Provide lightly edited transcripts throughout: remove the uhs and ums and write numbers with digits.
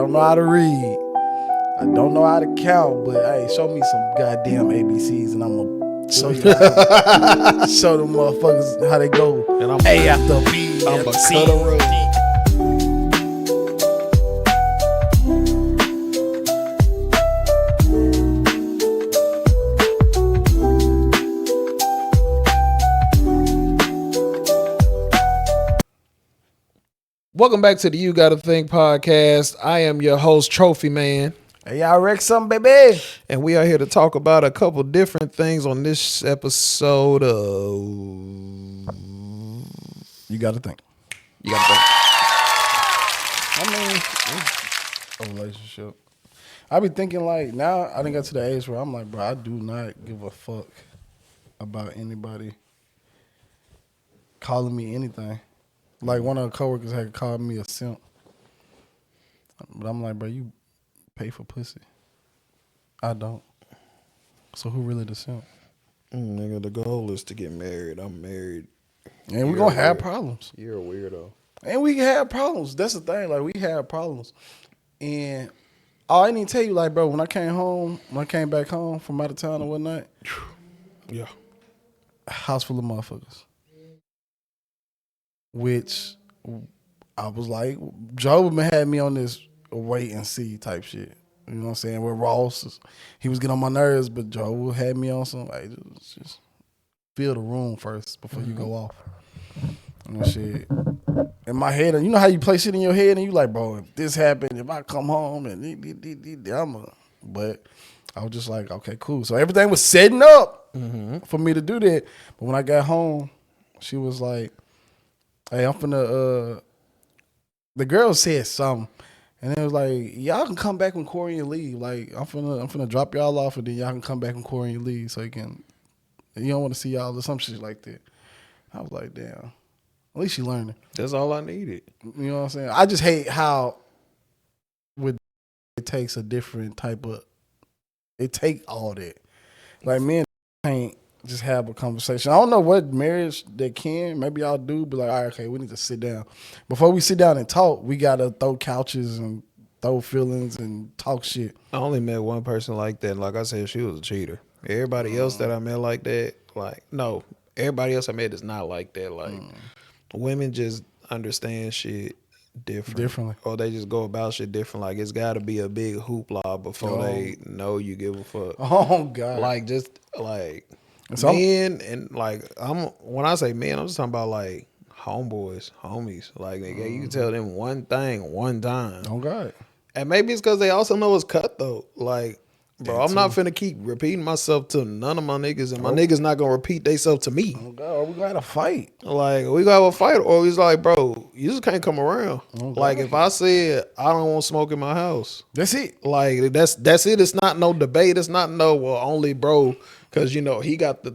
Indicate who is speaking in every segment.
Speaker 1: don't know how to read. I don't know how to count, but hey, show me some goddamn ABCs and I'm gonna show you how show them motherfuckers how they go.
Speaker 2: And I'm
Speaker 1: A after B
Speaker 2: I'm
Speaker 1: after
Speaker 2: a
Speaker 1: C.
Speaker 2: cut a road. Welcome back to the You Gotta Think podcast. I am your host, Trophy Man.
Speaker 1: Hey, y'all wreck something, baby.
Speaker 2: And we are here to talk about a couple different things on this episode of
Speaker 1: You gotta think.
Speaker 2: You Gotta Think.
Speaker 1: I mean, it's a relationship. I be thinking like now I done got to the age where I'm like, bro, I do not give a fuck about anybody calling me anything. Like one of the coworkers had called me a simp. But I'm like, bro, you pay for pussy. I don't. So who really the simp?
Speaker 2: Nigga, the goal is to get married. I'm married.
Speaker 1: And we're gonna have problems.
Speaker 2: You're a weirdo.
Speaker 1: And we have problems. That's the thing. Like we have problems. And I need to tell you, like, bro, when I came back home from out of town or whatnot,
Speaker 2: Yeah.
Speaker 1: house full of motherfuckers. Which I was like, Joe had me on this wait and see type shit. You know what I'm saying? With Ross, he was getting on my nerves, but Joe had me on some, like, just feel the room first before you go off. And shit. In my head, you know how you play shit in your head and you like, bro, if this happened, if I come home and but I was just like, okay, cool. So everything was setting up for me to do that. But when I got home, she was like, hey, I'm finna, the girl said something. And it was like, y'all can come back when Corey and leave. Like, I'm finna drop y'all off and then y'all can come back when Corey and leave so you don't want to see y'all or some shit like that. I was like, damn. At least she learning.
Speaker 2: That's all I needed.
Speaker 1: You know what I'm saying? I just hate how it takes a different type of, it take all that. Like, men can't just have a conversation. I don't know what marriage they can. Maybe y'all do, but like, all right, okay, we need to sit down. Before we sit down and talk, we got to throw couches and throw feelings and talk shit.
Speaker 2: I only met one person like that. Like I said, she was a cheater. Everybody else that I met like that, like, no. Everybody else I met is not like that. Like, women just understand shit differently. Or they just go about shit different. Like, it's got to be a big hoopla before they know you give a fuck.
Speaker 1: Oh, God.
Speaker 2: Like, just, like,
Speaker 1: So
Speaker 2: men, and, like, when I say men, I'm just talking about, like, homeboys, homies. Like, nigga, you can tell them one thing one time.
Speaker 1: Oh, God.
Speaker 2: And maybe it's because they also know it's cutthroat. Like, bro, I'm not finna keep repeating myself to none of my niggas, and my niggas not gonna repeat themselves to me.
Speaker 1: Oh, God, we got to fight.
Speaker 2: Like, we gotta have a fight, or he's like, bro, you just can't come around. Like, if I said I don't want smoke in my house,
Speaker 1: that's it.
Speaker 2: Like, that's it. It's not no debate. It's not no, well, only bro, because, you know, he got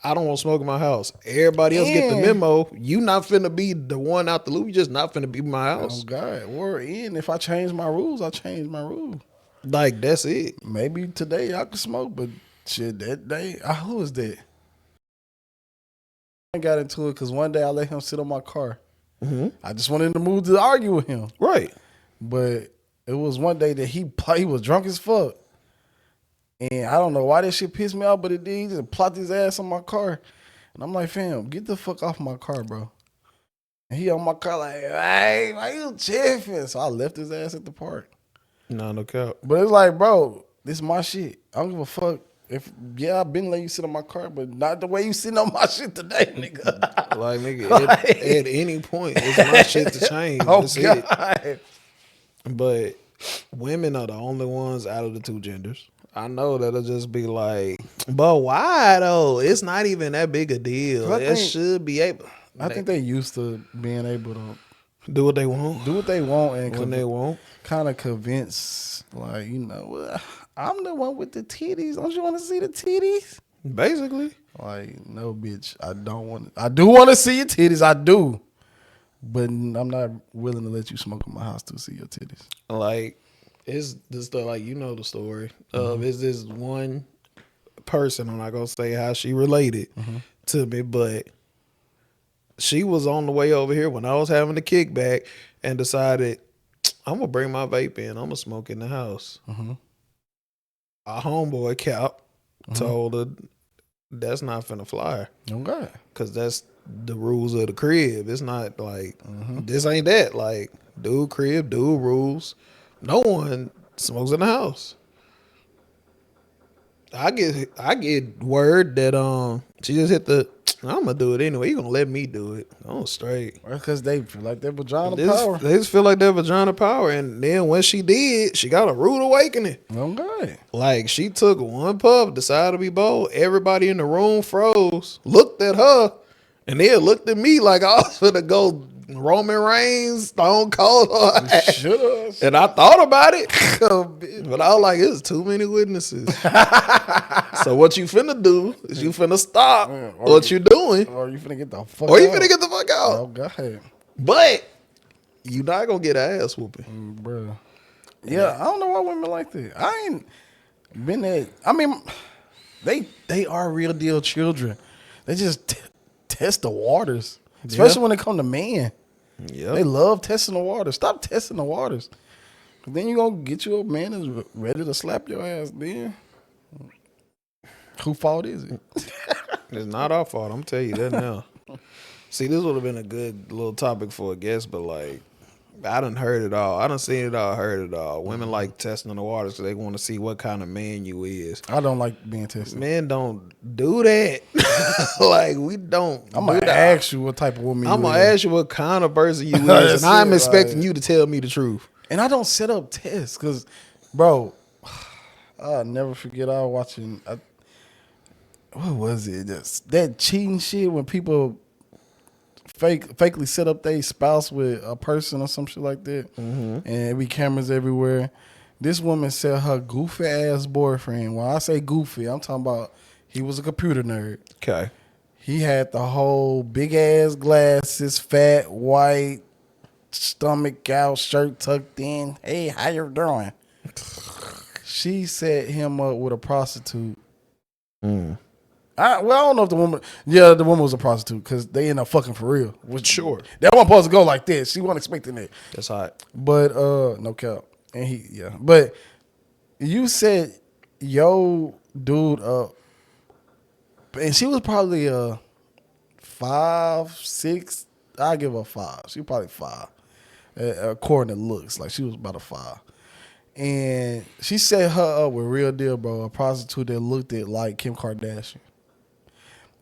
Speaker 2: I don't want smoke in my house. Everybody else get the memo. You not finna be the one out the loop. You just not finna be in my house.
Speaker 1: Oh, God. We're in. If I change my rules, I change my rules.
Speaker 2: Like, that's it.
Speaker 1: Maybe today I could smoke, but shit, that day, who was that? I got into it because one day I let him sit on my car. I just wanted in the mood to argue with him.
Speaker 2: Right.
Speaker 1: But it was one day that he was drunk as fuck. And I don't know why that shit pissed me off, but it did. He just plopped his ass on my car. And I'm like, fam, get the fuck off my car, bro. And he on my car like, hey, why you chiffing? So I left his ass at the park.
Speaker 2: No cap.
Speaker 1: But it's like, bro, this is my shit. I don't give a fuck. I've been letting you sit on my car, but not the way you sitting on my shit today, nigga.
Speaker 2: Like, nigga, at any point, it's my shit to change.
Speaker 1: Oh,
Speaker 2: That's
Speaker 1: God.
Speaker 2: it. But women are the only ones out of the two genders. I know that'll just be like, but why though? It's not even that big a deal. It should be able.
Speaker 1: I think they used to being able to
Speaker 2: do what they want.
Speaker 1: Do what they want and
Speaker 2: when they want.
Speaker 1: Kind of convince, like, you know, I'm the one with the titties. Don't you want to see the titties?
Speaker 2: Basically.
Speaker 1: Like, no, bitch. I don't want. I do want to see your titties. I do, but I'm not willing to let you smoke in my house to see your titties.
Speaker 2: Like, it's this stuff. Like, you know the story of is this one person. I'm not gonna say how she related to me, but she was on the way over here when I was having the kickback and decided I'm gonna bring my vape in. I'm gonna smoke in the house.
Speaker 1: Mm-hmm.
Speaker 2: Our homeboy Cap told her that's not finna fly.
Speaker 1: Okay.
Speaker 2: Cause that's the rules of the crib. It's not like this ain't that. Like dude crib, dude rules. No one smokes in the house. I get word that she just hit the I'm gonna do it anyway. You gonna let me do it. I'm straight.
Speaker 1: That's because they feel like their vagina power.
Speaker 2: They just feel like their vagina power. And then when she did, she got a rude awakening.
Speaker 1: Okay.
Speaker 2: Like she took one puff, decided to be bold. Everybody in the room froze, looked at her, and then looked at me like I was gonna go Roman Reigns, Stone Cold.
Speaker 1: Should have.
Speaker 2: And I thought about it, but I was like, "It's too many witnesses." So what you finna do is you finna stop what you doing,
Speaker 1: Or you finna get the fuck
Speaker 2: or you
Speaker 1: out.
Speaker 2: finna get the fuck out.
Speaker 1: Oh, God.
Speaker 2: But you not gonna get an ass whooping.
Speaker 1: Bro. Yeah, I don't know why women like that. I ain't been that. I mean, they are real deal children. They just test the waters, especially when it come to men.
Speaker 2: Yeah,
Speaker 1: They love testing the waters. Stop testing the waters. Then you gonna get you a man that's ready to slap your ass. Then who fault is it?
Speaker 2: it's not our fault. I'm telling you that now. See, this would have been a good little topic for a guest, but like, I done heard it all. I done seen it all, heard it all. Women like testing the waters because they want to see what kind of man you is.
Speaker 1: I don't like being tested.
Speaker 2: Men don't do that. Like, we don't.
Speaker 1: I'm gonna ask you what type of woman
Speaker 2: I'm
Speaker 1: you
Speaker 2: gonna
Speaker 1: is.
Speaker 2: ask you what kind of person you is,
Speaker 1: That's
Speaker 2: and I'm
Speaker 1: it,
Speaker 2: expecting
Speaker 1: like-
Speaker 2: you to tell me the truth.
Speaker 1: And I don't set up tests because, bro, I'll never forget. I was watching. What was it? That cheating shit when people fakely set up their spouse with a person or some shit like that, and it be cameras everywhere. This woman said her goofy ass boyfriend. When I say goofy, I'm talking about he was a computer nerd.
Speaker 2: Okay.
Speaker 1: He had the whole big ass glasses, fat, white, stomach out, shirt tucked in. Hey, how you doing? She set him up with a prostitute. I don't know if the woman. Yeah, the woman was a prostitute because they ended up fucking for real.
Speaker 2: Sure.
Speaker 1: That wasn't supposed to go like this. She wasn't expecting that.
Speaker 2: That's hot.
Speaker 1: But no cap. And But you said yo dude and she was probably 5, 6. I give her 5. She was probably 5. According to looks, like she was about a 5. And she set her up with real deal, bro, a prostitute that looked at like Kim Kardashian.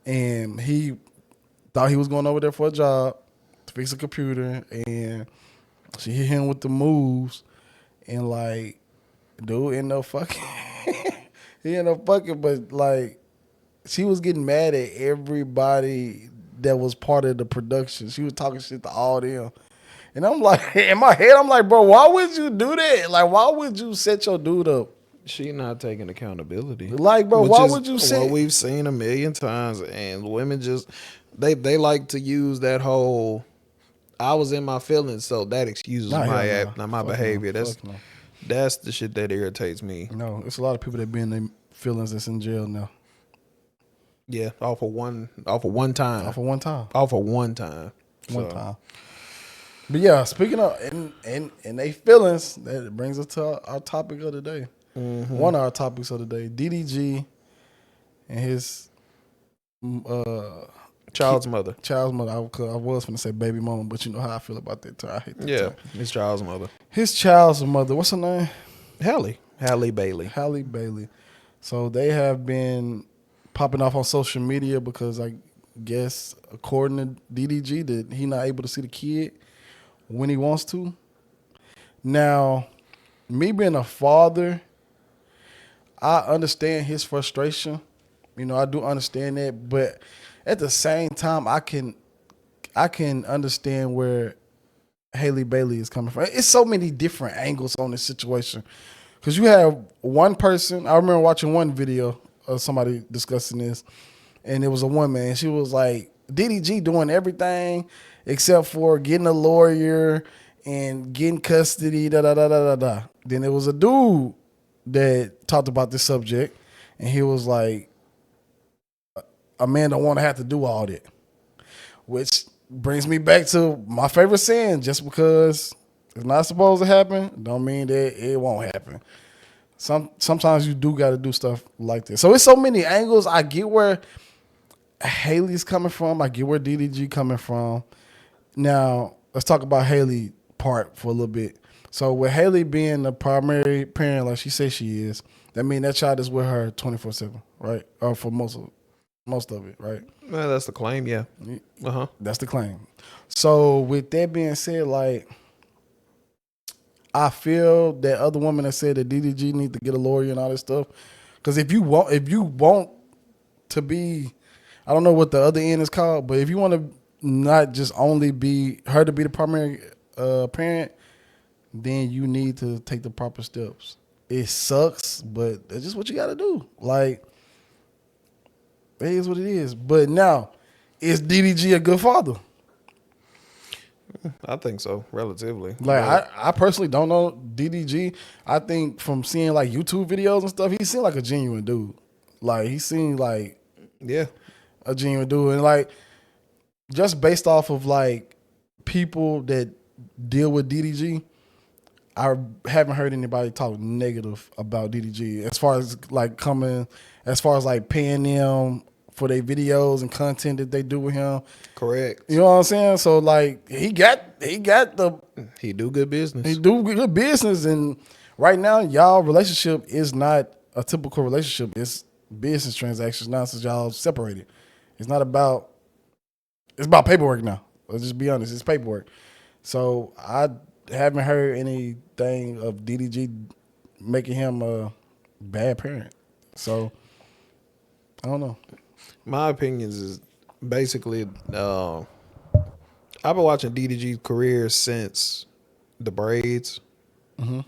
Speaker 1: And he thought he was going over there for a job to fix a computer, and she hit him with the moves, and like, dude ended up fucking. He ended up fucking, but like, she was getting mad at everybody that was part of the production. She was talking shit to all them. And I'm like, in my head, I'm like, bro, why would you do that? Like, why would you set your dude up?
Speaker 2: She not taking accountability.
Speaker 1: Like, bro, why would you say?
Speaker 2: What we've seen a million times, and women just they like to use that whole "I was in my feelings," so that excuses my behavior. That's the shit that irritates me.
Speaker 1: No, it's a lot of people that be in their feelings that's in jail now.
Speaker 2: Yeah, off of one time.
Speaker 1: Off of one time.
Speaker 2: Off of one time.
Speaker 1: One time. But yeah, speaking of and they feelings, that brings us to our topic of the day. One of our topics of the day, DDG and his
Speaker 2: child's mother.
Speaker 1: Child's mother. I was going to say baby mama, but you know how I feel about that term. I hate that term.
Speaker 2: His child's mother.
Speaker 1: His child's mother. What's her name?
Speaker 2: Halle Bailey.
Speaker 1: Halle Bailey. So they have been popping off on social media because I guess according to DDG that he not able to see the kid when he wants to. Now, me being a father, I understand his frustration. You know, I do understand that, but at the same time, I can understand where Halle Bailey is coming from. It's so many different angles on this situation. Because you have one person, I remember watching one video of somebody discussing this, and it was a woman, and she was like, DDG doing everything except for getting a lawyer and getting custody, da-da-da-da-da-da. Then there was a dude that talked about this subject, and he was like, a man don't want to have to do all that. Which brings me back to my favorite saying, just because It's not supposed to happen. Don't mean that it won't happen. Sometimes you do got to do stuff like this. So it's so many angles. I get where Haley's coming from. I get where DDG coming from. Now let's talk about Haley part for a little bit. So with Haley being the primary parent, like she says she is, that means that child is with her 24/7, right? Or for most of it, right?
Speaker 2: Well, that's the claim, yeah.
Speaker 1: That's the claim. So with that being said, like I feel that other women that said that DDG need to get a lawyer and all this stuff. Because if you want to be, I don't know what the other end is called, but if you want to not just only be her to be the primary parent, then you need to take the proper steps. It sucks, but that's just what you got to do. Like, it is what it is. But now, is DDG a good father?
Speaker 2: I think so, relatively.
Speaker 1: Like, I personally don't know DDG. I think from seeing like YouTube videos and stuff, he seemed like a genuine dude. Like, he seemed like a genuine dude. And like, just based off of like people that deal with DDG, I haven't heard anybody talk negative about DDG as far as like paying them for their videos and content that they do with him.
Speaker 2: Correct.
Speaker 1: You know what I'm saying? So like he do good business. He do good business, and right now y'all relationship is not a typical relationship. It's business transactions now since y'all separated. It's about paperwork now. Let's just be honest. It's paperwork. So I haven't heard anything of DDG making him a bad parent. So I don't know.
Speaker 2: My opinions is basically I've been watching DDG's career since the braids.
Speaker 1: Mm-hmm.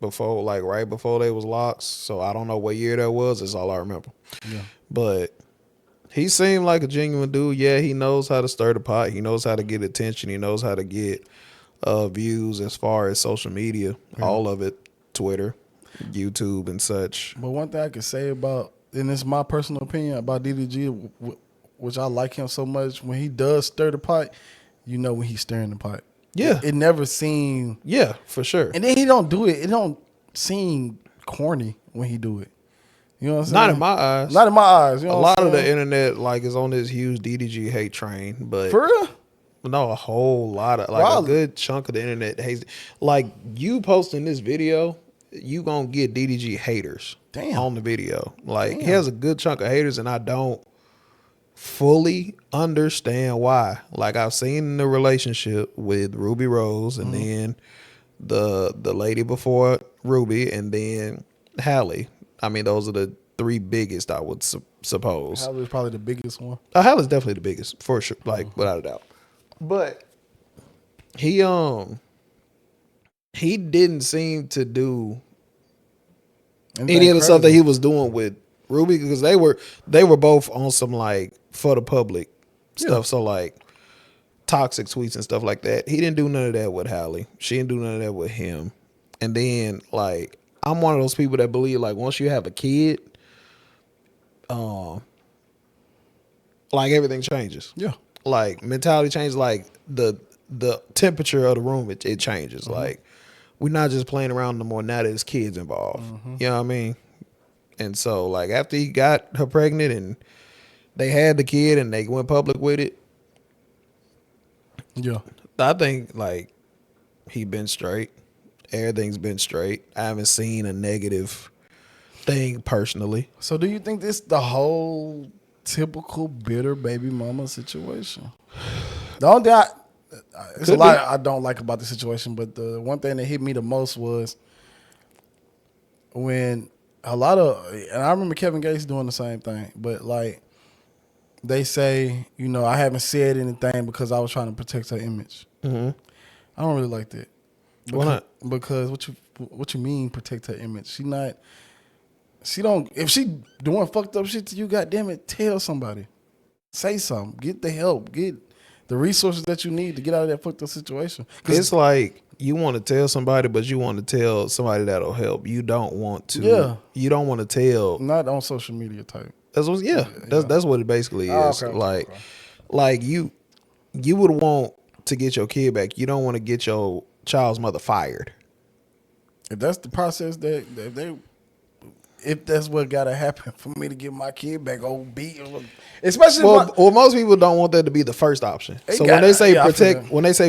Speaker 2: Right before they was locks. So I don't know what year that was. That's all I remember.
Speaker 1: Yeah.
Speaker 2: But he seemed like a genuine dude. Yeah, he knows how to stir the pot. He knows how to get attention. He knows how to get views as far as social media, all of it, Twitter, YouTube, and such.
Speaker 1: But one thing I could say about, and it's my personal opinion about DDG, which I like him so much, when he does stir the pot, you know when he's stirring the pot.
Speaker 2: Yeah.
Speaker 1: It never seemed.
Speaker 2: Yeah, for sure.
Speaker 1: And then he don't do it. It don't seem corny when he do it. You know what I'm saying?
Speaker 2: Not in my eyes.
Speaker 1: Not in my eyes. You know
Speaker 2: a
Speaker 1: what
Speaker 2: lot
Speaker 1: I'm
Speaker 2: of the
Speaker 1: saying?
Speaker 2: internet is on this huge DDG hate train, but
Speaker 1: For real?
Speaker 2: no, a whole lot of
Speaker 1: Wow.
Speaker 2: a good chunk of the internet hates. Like you posting this video, you gonna get DDG haters on the video. Like he has a good chunk of haters, and I don't fully understand why. Like I've seen the relationship with Ruby Rose, and then the lady before Ruby, and then Halle. I mean, those are the three biggest, I would suppose.
Speaker 1: Halle's probably the biggest one.
Speaker 2: Halle's definitely the biggest, for sure, without a doubt. But he didn't seem to do any of the stuff that he was doing with Ruby, because they were both on some like for the public stuff. So like toxic tweets and stuff like that. He didn't do none of that with Halle. She didn't do none of that with him. And then like I'm one of those people that believe like once you have a kid, like everything changes.
Speaker 1: Yeah.
Speaker 2: Like mentality changes. Like the temperature of the room it changes. Like we're not just playing around no more. Now there's kids involved. You know what I mean? And so like after he got her pregnant and they had the kid and they went public with it,
Speaker 1: yeah,
Speaker 2: I think like he been straight. Everything's been straight. I haven't seen a negative thing personally.
Speaker 1: So do you think this the whole typical bitter baby mama situation? The only thing it's a lot I don't like about the situation, but the one thing that hit me the most was when and I remember Kevin Gates doing the same thing, but like they say, you know, I haven't said anything because I was trying to protect her image. I don't really like that.
Speaker 2: Why not?
Speaker 1: Because what you mean protect her image? If she doing fucked up shit to you, goddamn it, tell somebody. Say something. Get the help. Get the resources that you need to get out of that fucked up situation.
Speaker 2: It's like you want to tell somebody, but you want to tell somebody that'll help. You don't want to.
Speaker 1: Yeah.
Speaker 2: You don't want to tell.
Speaker 1: Not on social media type.
Speaker 2: That's what it basically is.
Speaker 1: Okay.
Speaker 2: Like you would want to get your kid back. You don't want to get your child's mother fired.
Speaker 1: If that's the process if that's what gotta happen for me to get my kid back on beat, especially
Speaker 2: Well, most people don't want that to be the first option. So when they say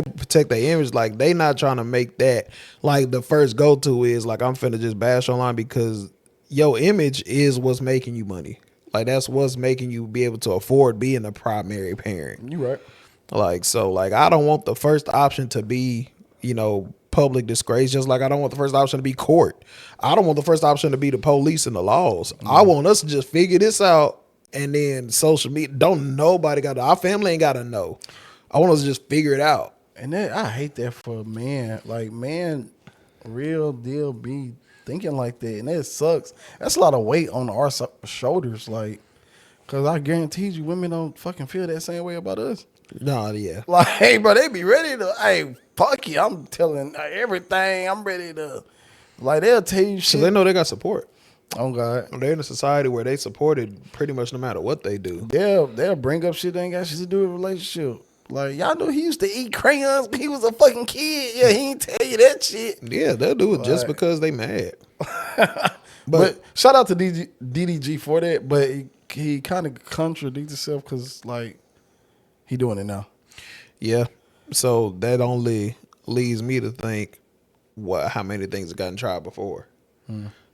Speaker 2: protect their image, like they not trying to make that like the first go to is like I'm finna just bash online because your image is what's making you money. Like that's what's making you be able to afford being a primary parent.
Speaker 1: you right.
Speaker 2: Like so, like I don't want the first option to be, public disgrace. Just like I don't want the first option to be court. I don't want the first option to be the police and the laws. I want us to just figure this out, and then social media. Don't nobody got to. Our family ain't got to know. I want us to just figure it out.
Speaker 1: And then I hate that for men. Like man, real deal be thinking like that, and that sucks. That's a lot of weight on our shoulders. Like, cause I guarantee you, women don't fucking feel that same way about us.
Speaker 2: No, yeah.
Speaker 1: Like, hey, bro, they be ready to, hey, fuck you. I'm telling everything. I'm ready to, like, they'll tell you shit.
Speaker 2: Cause they know they got support.
Speaker 1: Oh God,
Speaker 2: they're in a society where they supported pretty much no matter what they do.
Speaker 1: They'll bring up shit that ain't got shit to do with a relationship. Like y'all know he used to eat crayons when he was a fucking kid. Yeah, he ain't tell you that shit.
Speaker 2: Yeah, they'll do it just because they mad.
Speaker 1: but shout out to DDG for that. But he kind of contradicts himself because like he doing it now.
Speaker 2: Yeah, so that only leads me to think how many things have gotten tried before.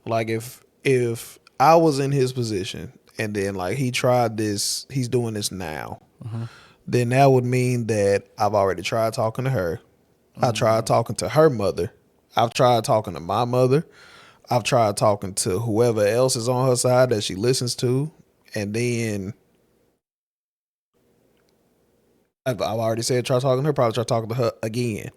Speaker 2: Like if I was in his position and then like he tried this, he's doing this now, then that would mean that I've already tried talking to her. I tried talking to her mother. I've tried talking to my mother. I've tried talking to whoever else is on her side that she listens to. And then I've already said try talking to her, probably try talking to her again.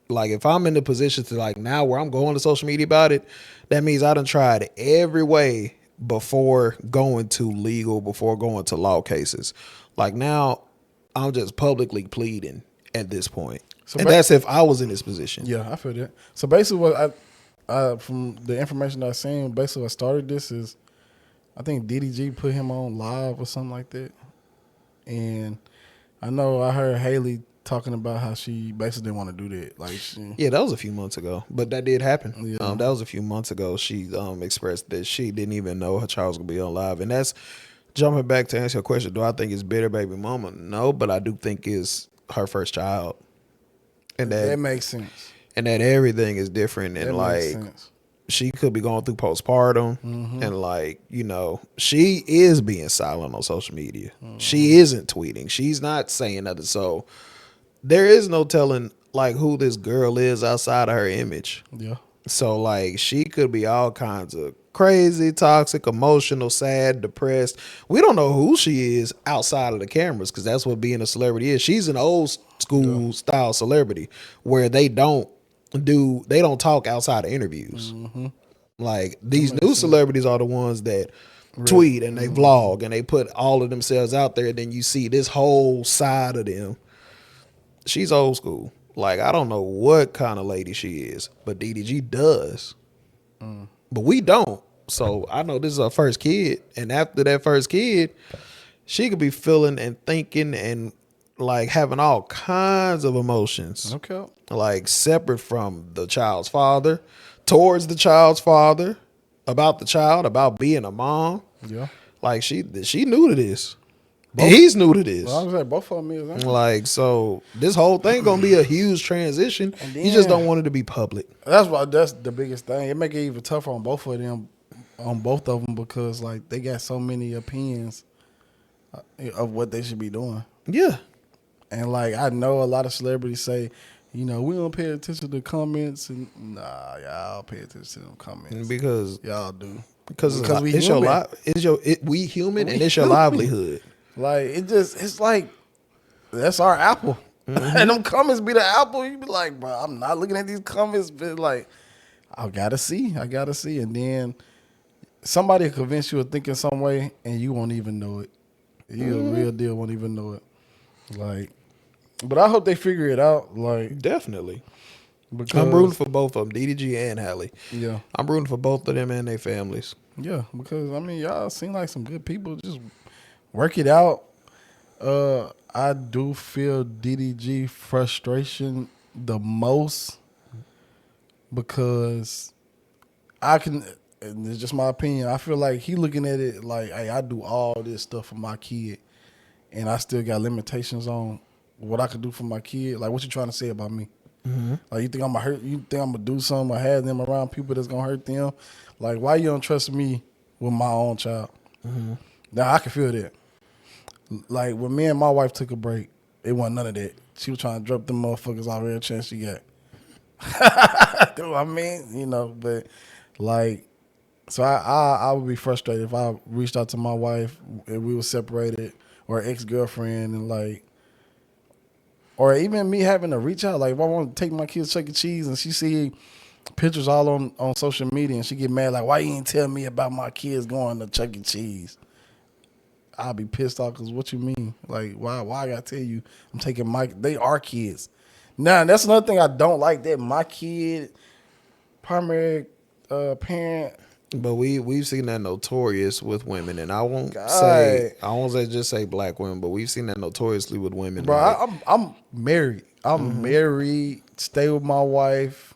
Speaker 2: Like if I'm in the position to like now where I'm going to social media about it, that means I done tried every way before going to legal, before going to law cases. Like now I'm just publicly pleading at this point. So and that's if I was in this position.
Speaker 1: Yeah, I feel that. So basically what I from the information I've seen, basically what started this is I think DDG put him on live or something like that. And I know I heard Haley talking about how she basically didn't want to do that. Like,
Speaker 2: yeah, that was a few months ago, but that did happen.
Speaker 1: Yeah.
Speaker 2: That was a few months ago. She expressed that she didn't even know her child was gonna be on live, and that's jumping back to answer your question. Do I think it's bitter baby mama? No, but I do think it's her first child, and
Speaker 1: that makes sense.
Speaker 2: And that everything is different, and like she could be going through postpartum, and like she is being silent on social media. She isn't tweeting. She's not saying nothing. So there is no telling like who this girl is outside of her image.
Speaker 1: Yeah.
Speaker 2: So like she could be all kinds of crazy, toxic, emotional, sad, depressed. We don't know who she is outside of the cameras because that's what being a celebrity is. She's an old school style celebrity where they don't talk outside of interviews. Like these new celebrities are the ones that tweet and they vlog and they put all of themselves out there. Then you see this whole side of them. She's old school. Like, I don't know what kind of lady she is, but DDG does. But we don't. So I know this is her first kid. And after that first kid, she could be feeling and thinking and like having all kinds of emotions.
Speaker 1: Okay.
Speaker 2: Like separate from the child's father, towards the child's father, about the child, about being a mom. Yeah. Like she knew to this. He's new to this.
Speaker 1: Well, I was like, both of them is.
Speaker 2: Like, so this whole thing gonna be a huge transition. You just don't want it to be public.
Speaker 1: That's the biggest thing. It make it even tougher on both of them, because like they got so many opinions of what they should be doing.
Speaker 2: Yeah.
Speaker 1: And like I know a lot of celebrities say, we don't pay attention to comments, and nah, y'all pay attention to them comments
Speaker 2: because
Speaker 1: y'all do.
Speaker 2: Because we human. We human, and it's your livelihood.
Speaker 1: Like it's like that's our apple, and them comments be the apple. You be like, bro, I'm not looking at these comments, but like, I gotta see, and then somebody convince you of thinking some way, and you won't even know it. You a real deal won't even know it. Like, but I hope they figure it out. Like,
Speaker 2: definitely. Because I'm rooting for both of them, DDG and Halle. Yeah, I'm rooting for both of them and their families.
Speaker 1: Yeah, because I mean, y'all seem like some good people. Just work it out. I do feel DDG frustration the most because I can. And it's just my opinion. I feel like he looking at it like, hey, I do all this stuff for my kid, and I still got limitations on what I could do for my kid. Like, what you trying to say about me? Mm-hmm. Like, you think I'm gonna hurt? You think I'm gonna do something or have them around people that's gonna hurt them? Like, why you don't trust me with my own child? Mm-hmm. Now I can feel that. Like when me and my wife took a break, it wasn't none of that. She was trying to drop them motherfuckers out every chance she got. I mean, you know, but like, so I would be frustrated if I reached out to my wife and we were separated or ex-girlfriend and like, or even me having to reach out. Like if I want to take my kids to Chuck E. Cheese and she see pictures all on social media and she get mad like, why you ain't tell me about my kids going to Chuck E. Cheese? I'll be pissed off because what you mean? Like why I gotta tell you I'm taking they are kids. Now that's another thing I don't like, that my kid primary parent.
Speaker 2: But we've seen that notorious with women, and I won't just say black women, but we've seen that notoriously with women.
Speaker 1: Bro,
Speaker 2: like,
Speaker 1: I'm married. I'm married, stay with my wife,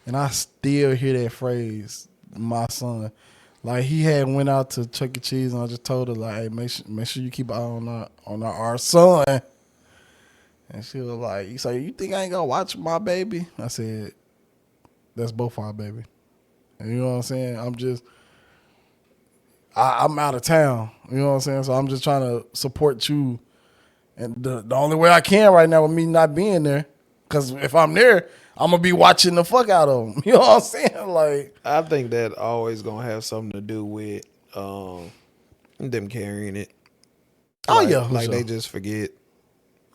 Speaker 1: and I still hear that phrase, my son. Like he had went out to Chuck E. Cheese, and I just told her like, hey, make sure you keep an eye on our son. And she was like, you think I ain't gonna watch my baby? I said, that's both our baby. And you know what I'm saying? I'm out of town. You know what I'm saying? So I'm just trying to support you. And the only way I can right now with me not being there, because if I'm there, I'm going to be watching the fuck out of them. You know what I'm saying? Like,
Speaker 2: I think that always going to have something to do with them carrying it.
Speaker 1: Oh,
Speaker 2: like,
Speaker 1: yeah.
Speaker 2: Like
Speaker 1: sure.
Speaker 2: they just forget,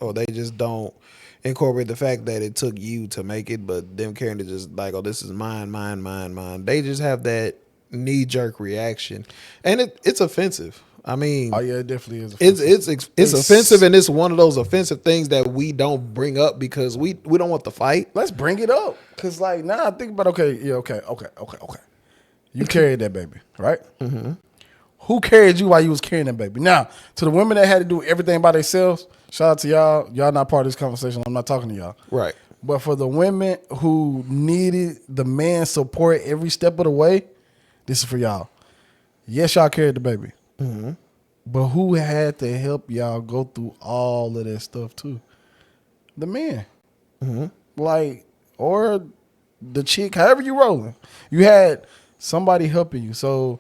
Speaker 2: or they just don't incorporate the fact that it took you to make it, but them carrying it just like, oh, this is mine. They just have that knee-jerk reaction, and it's offensive. I mean,
Speaker 1: oh yeah, it definitely is offensive.
Speaker 2: It's offensive, and it's one of those offensive things that we don't bring up because we don't want the fight.
Speaker 1: Let's bring it up, cause like now I think about okay. You carried that baby, right? Mm-hmm. Who carried you while you was carrying that baby? Now to the women that had to do everything by themselves, shout out to y'all. Y'all not part of this conversation. I'm not talking to y'all.
Speaker 2: Right.
Speaker 1: But for the women who needed the man's support every step of the way, this is for y'all. Yes, y'all carried the baby. Mm-hmm. But who had to help y'all go through all of that stuff too? The man. Mm-hmm. Like, or the chick, however you rolling. You had somebody helping you. So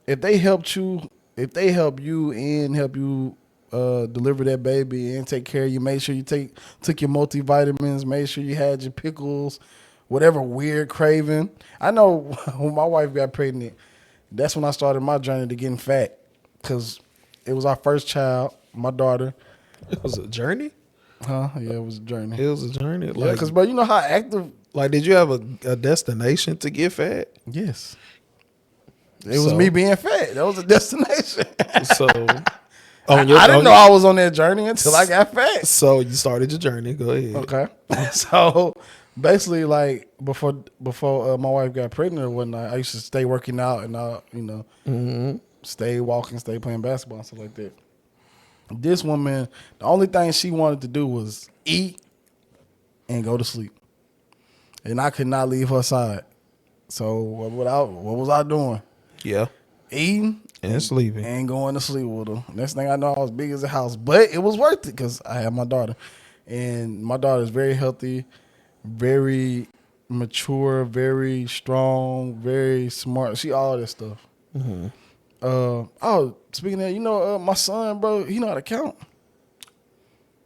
Speaker 1: if they help you and help you deliver that baby and take care of you, made sure you took your multivitamins, made sure you had your pickles, whatever weird craving. I know when my wife got pregnant, that's when I started my journey to getting fat, because it was our first child, my daughter.
Speaker 2: It was a journey?
Speaker 1: Huh? Yeah, it was a journey.
Speaker 2: It was a journey?
Speaker 1: Yeah, because, bro, you know how active...
Speaker 2: Like, did you have a destination to get fat?
Speaker 1: Yes. It was me being fat. That was a destination.
Speaker 2: So...
Speaker 1: I didn't know I was on that journey until I got fat.
Speaker 2: So you started your journey. Go ahead.
Speaker 1: Okay. So basically, like before my wife got pregnant or whatnot, I used to stay working out and stay walking, stay playing basketball and stuff like that. This woman, the only thing she wanted to do was eat and go to sleep, and I could not leave her side. So what was I doing?
Speaker 2: Yeah,
Speaker 1: eating.
Speaker 2: And sleeping.
Speaker 1: And going to sleep with her. Next thing I know, I was big as a house. But it was worth it because I had my daughter. And my daughter is very healthy, very mature, very strong, very smart. She all this stuff. Mm-hmm. Speaking of that, my son, bro, he know how to count.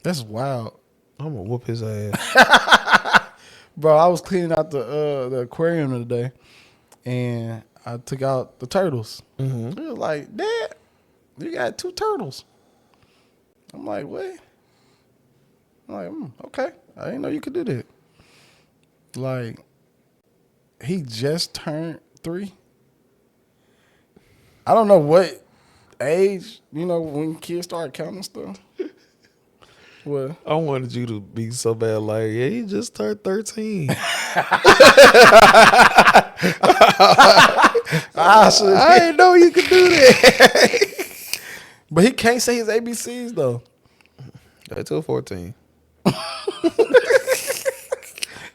Speaker 1: That's wild.
Speaker 2: I'm going to whoop his ass.
Speaker 1: Bro, I was cleaning out the aquarium the other day. And I took out the turtles. Mm-hmm. He was like, Dad, you got 2 turtles. I'm like, what? I'm like, okay. I didn't know you could do that. Like, he just turned 3. I don't know what age, when kids start counting stuff. What?
Speaker 2: I wanted you to be so bad, like, yeah, he just turned 13. I didn't know you could do that.
Speaker 1: But he can't say his ABCs, though.
Speaker 2: Until 14.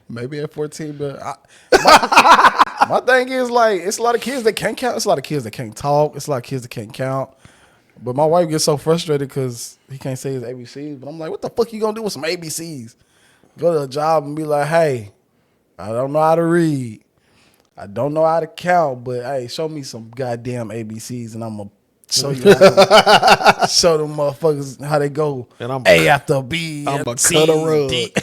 Speaker 1: Maybe at 14, but my thing is like it's a lot of kids that can't count. It's a lot of kids that can't talk. It's a lot of kids that can't count. But my wife gets so frustrated because he can't say his ABCs. But I'm like, what the fuck you gonna do with some ABCs? Go to a job and be like, hey, I don't know how to read. I don't know how to count, but hey, show me some goddamn ABCs and I'm gonna show you show them motherfuckers how they go.
Speaker 2: And I'm
Speaker 1: A after B.
Speaker 2: I'm a
Speaker 1: C,
Speaker 2: cut a rug.
Speaker 1: D.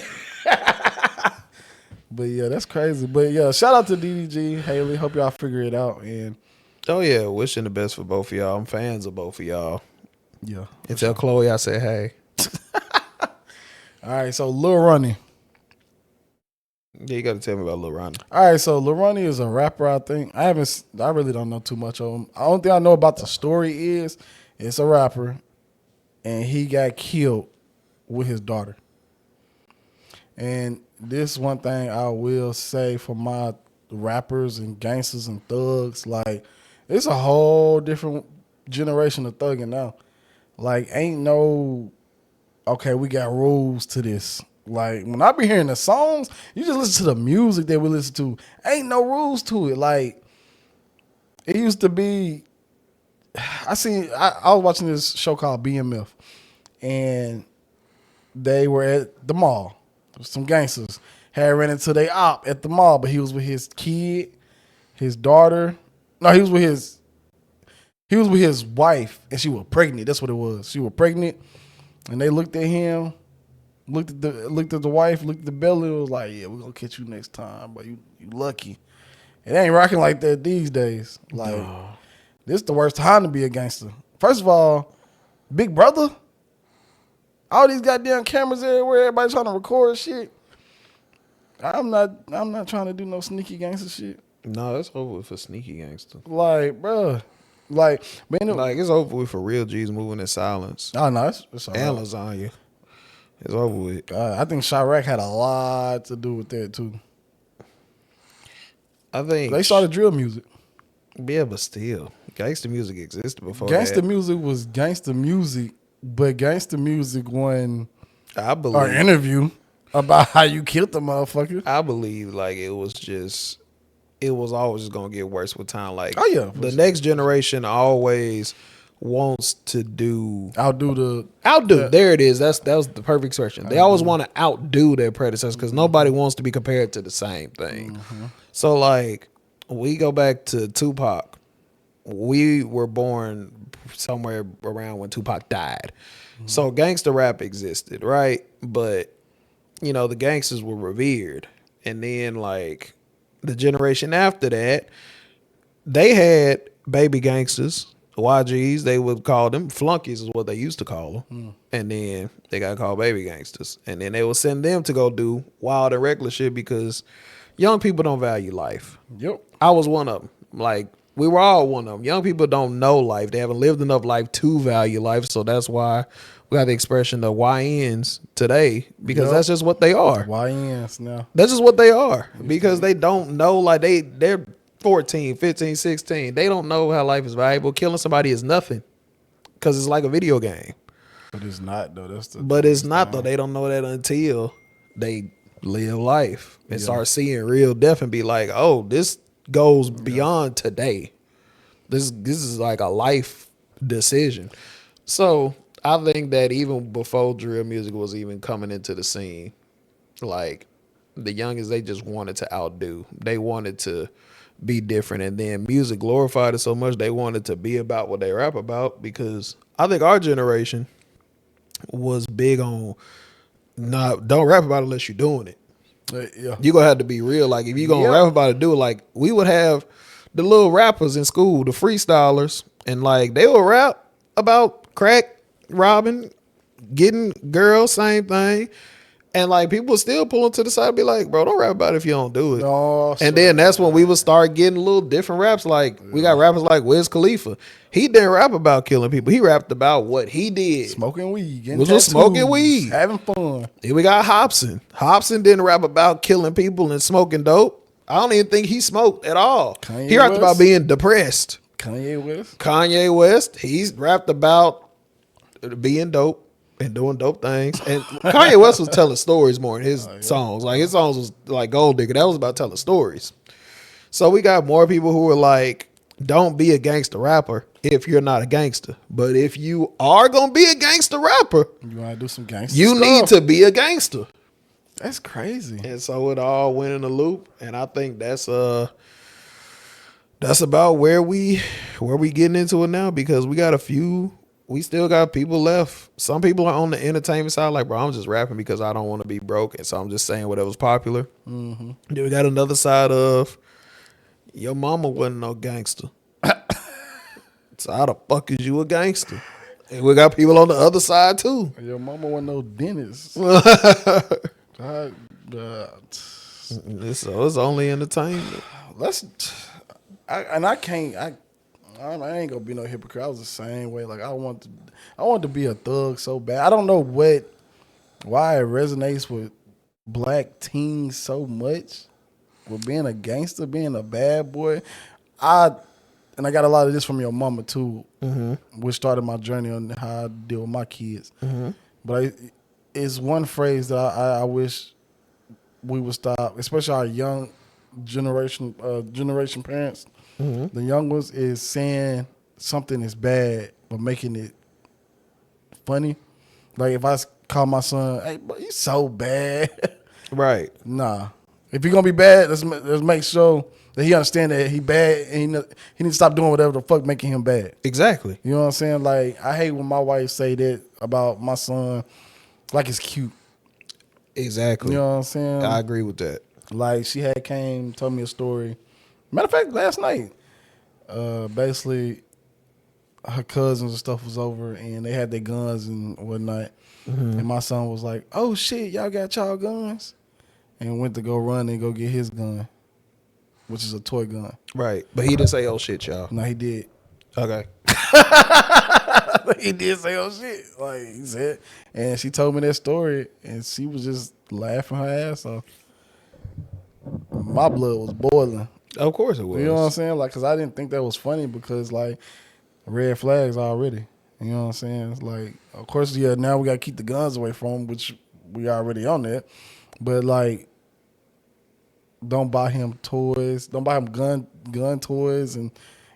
Speaker 1: But yeah, that's crazy. But yeah, shout out to DDG, Haley. Hope y'all figure it out. And
Speaker 2: Oh yeah, wishing the best for both of y'all. I'm fans of both of y'all.
Speaker 1: yeah.
Speaker 2: And tell Chloe I said hey.
Speaker 1: All right, so Lil Ronnie.
Speaker 2: Yeah, you got to tell me about Lil Ronnie.
Speaker 1: All right, so Lil Ronnie is a rapper, I think. I really don't know too much of him. The only thing I know about the story is it's a rapper and he got killed with his daughter. And this one thing I will say for my rappers and gangsters and thugs, like it's a whole different generation of thugging now. Like ain't no, okay, we got rules to this. Like when I be hearing the songs, you just listen to the music that we listen to. Ain't no rules to it. Like it used to be. I was watching this show called BMF, and they were at the mall. Some gangsters had ran into their op at the mall, but he was with his kid, his daughter. No, he was with his wife, and she was pregnant. That's what it was. She was pregnant, and they looked at him. Looked at the wife, looked at the belly, and was like, yeah, we're gonna catch you next time, but you lucky. It ain't rocking like that these days. Like, this is the worst time to be a gangster. First of all, Big Brother, all these goddamn cameras everywhere, everybody trying to record shit. I'm not trying to do no sneaky gangster shit.
Speaker 2: No, that's over with for sneaky gangster.
Speaker 1: Like, bruh. Like, man,
Speaker 2: it's over with for real G's moving in silence.
Speaker 1: Oh no, it's all
Speaker 2: And
Speaker 1: right.
Speaker 2: lasagna. It's over with.
Speaker 1: I think Chirac had a lot to do with that too.
Speaker 2: I think
Speaker 1: They started drill music.
Speaker 2: Yeah, but still, gangster music existed before
Speaker 1: Gangster
Speaker 2: that.
Speaker 1: music was gangster music, but gangster music won
Speaker 2: I
Speaker 1: an
Speaker 2: believe.
Speaker 1: interview about how you killed the motherfucker.
Speaker 2: I believe like it was always just gonna get worse with time. Like,
Speaker 1: Oh, yeah,
Speaker 2: the next generation always wants to do
Speaker 1: Outdo.
Speaker 2: There it is. That was the perfect expression. They always want to outdo their predecessors because nobody wants to be compared to the same thing. So like, we go back to Tupac. We were born somewhere around when Tupac died. So gangster rap existed, right? But the gangsters were revered, and then like the generation after that, they had baby gangsters. YGs, they would call them flunkies is what they used to call them. And then they got called baby gangsters. And then they would send them to go do wild and reckless shit because young people don't value life.
Speaker 1: Yep.
Speaker 2: I was one of them. Like, we were all one of them. Young people don't know life. They haven't lived enough life to value life. So that's why we got the expression of YNs today, because that's just what they are.
Speaker 1: YNs now.
Speaker 2: That's just what they are, because they don't know, like they're 14, 15, 16. They don't know how life is valuable. Killing somebody is nothing because it's like a video game.
Speaker 1: But it's not though.
Speaker 2: But it's not though. They don't know that until they live life and start seeing real death and be like, oh, this goes beyond today. This is like a life decision. So I think that even before drill music was even coming into the scene, like the youngest, they just wanted to outdo. They wanted to be different, and then music glorified it so much they wanted to be about what they rap about, because I think our generation was big on don't rap about it unless you're doing it.
Speaker 1: Yeah.
Speaker 2: You gonna have to be real. Like, if you gonna rap about it, do it. Like, we would have the little rappers in school, the freestylers, and like they would rap about crack, robbing, getting girls, same thing. And like, people still pulling to the side and be like, bro, don't rap about it if you don't do it.
Speaker 1: No,
Speaker 2: and then that's when we would start getting little different raps. Like, we got rappers like Wiz Khalifa. He didn't rap about killing people. He rapped about what he did.
Speaker 1: Smoking weed.
Speaker 2: Was just smoking weed.
Speaker 1: Having fun.
Speaker 2: Here we got Hobson. Hobson didn't rap about killing people and smoking dope. I don't even think he smoked at all. He rapped about being depressed.
Speaker 1: Kanye West.
Speaker 2: Kanye West, he's rapped about being dope. and doing dope things. And Kanye West was telling stories more in his songs. Like his songs was like Gold Digger. That was about telling stories. So we got more people who are like, don't be a gangster rapper if you're not a gangster. But if you are gonna be a gangster rapper,
Speaker 1: You want to do some gangster
Speaker 2: you
Speaker 1: stuff.
Speaker 2: need to be a gangster.
Speaker 1: That's crazy.
Speaker 2: And so it all went in a loop. And I think that's about where we getting into it now, because we still got people left. Some people are on the entertainment side, like, bro, I'm just rapping because I don't want to be broke, and so I'm just saying whatever's popular. Mm-hmm. Then we got another side of, your mama wasn't no gangster. So how the fuck is you a gangster? And we got people on the other side too.
Speaker 1: Your mama wasn't no dentist.
Speaker 2: So it's only entertainment.
Speaker 1: I ain't gonna be no hypocrite. I was the same way. Like I want to be a thug so bad. I don't know why it resonates with black teens so much. With being a gangster, being a bad boy. I got a lot of this from your mama too, which started my journey on how I deal with my kids. Mm-hmm. But it's one phrase that I wish we would stop, especially our young generation parents. Mm-hmm. The young ones is saying something is bad but making it funny. Like if I call my son, "Hey, bro, you so bad,"
Speaker 2: Right?
Speaker 1: Nah. If you're gonna be bad, let's make sure that he understand that he bad and he needs to stop doing whatever the fuck making him bad.
Speaker 2: Exactly.
Speaker 1: You know what I'm saying? Like I hate when my wife say that about my son, like it's cute.
Speaker 2: Exactly.
Speaker 1: You know what I'm saying?
Speaker 2: I agree with that.
Speaker 1: Like she had told me a story. Matter of fact, last night, basically, her cousins and stuff was over and they had their guns and whatnot. Mm-hmm. And my son was like, "Oh shit, y'all got y'all guns?" And went to go run and go get his gun, which is a toy gun.
Speaker 2: Right. But he didn't say, "Oh shit, y'all."
Speaker 1: No, he did.
Speaker 2: Okay.
Speaker 1: He did say, "Oh shit," like he said. And she told me that story, and she was just laughing her ass off. My blood was boiling.
Speaker 2: Of course it was.
Speaker 1: You know what I'm saying? Like, cause I didn't think that was funny because like red flags already. You know what I'm saying? It's like, of course, yeah. Now we gotta keep the guns away from them, which we already on that. But like, don't buy him toys. Don't buy him gun toys and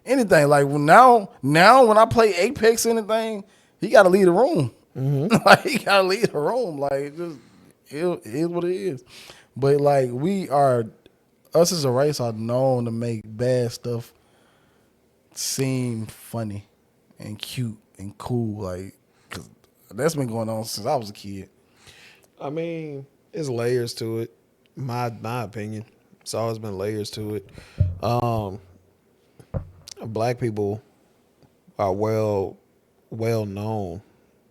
Speaker 1: anything. Like now when I play Apex or anything, he gotta leave the room. Mm-hmm. Like he gotta leave the room. Like it is what it is. But like us as a race are known to make bad stuff seem funny and cute and cool. Like, 'cause that's been going on since I was a kid.
Speaker 2: I mean, it's layers to it. My opinion. It's always been layers to it. Black people are well known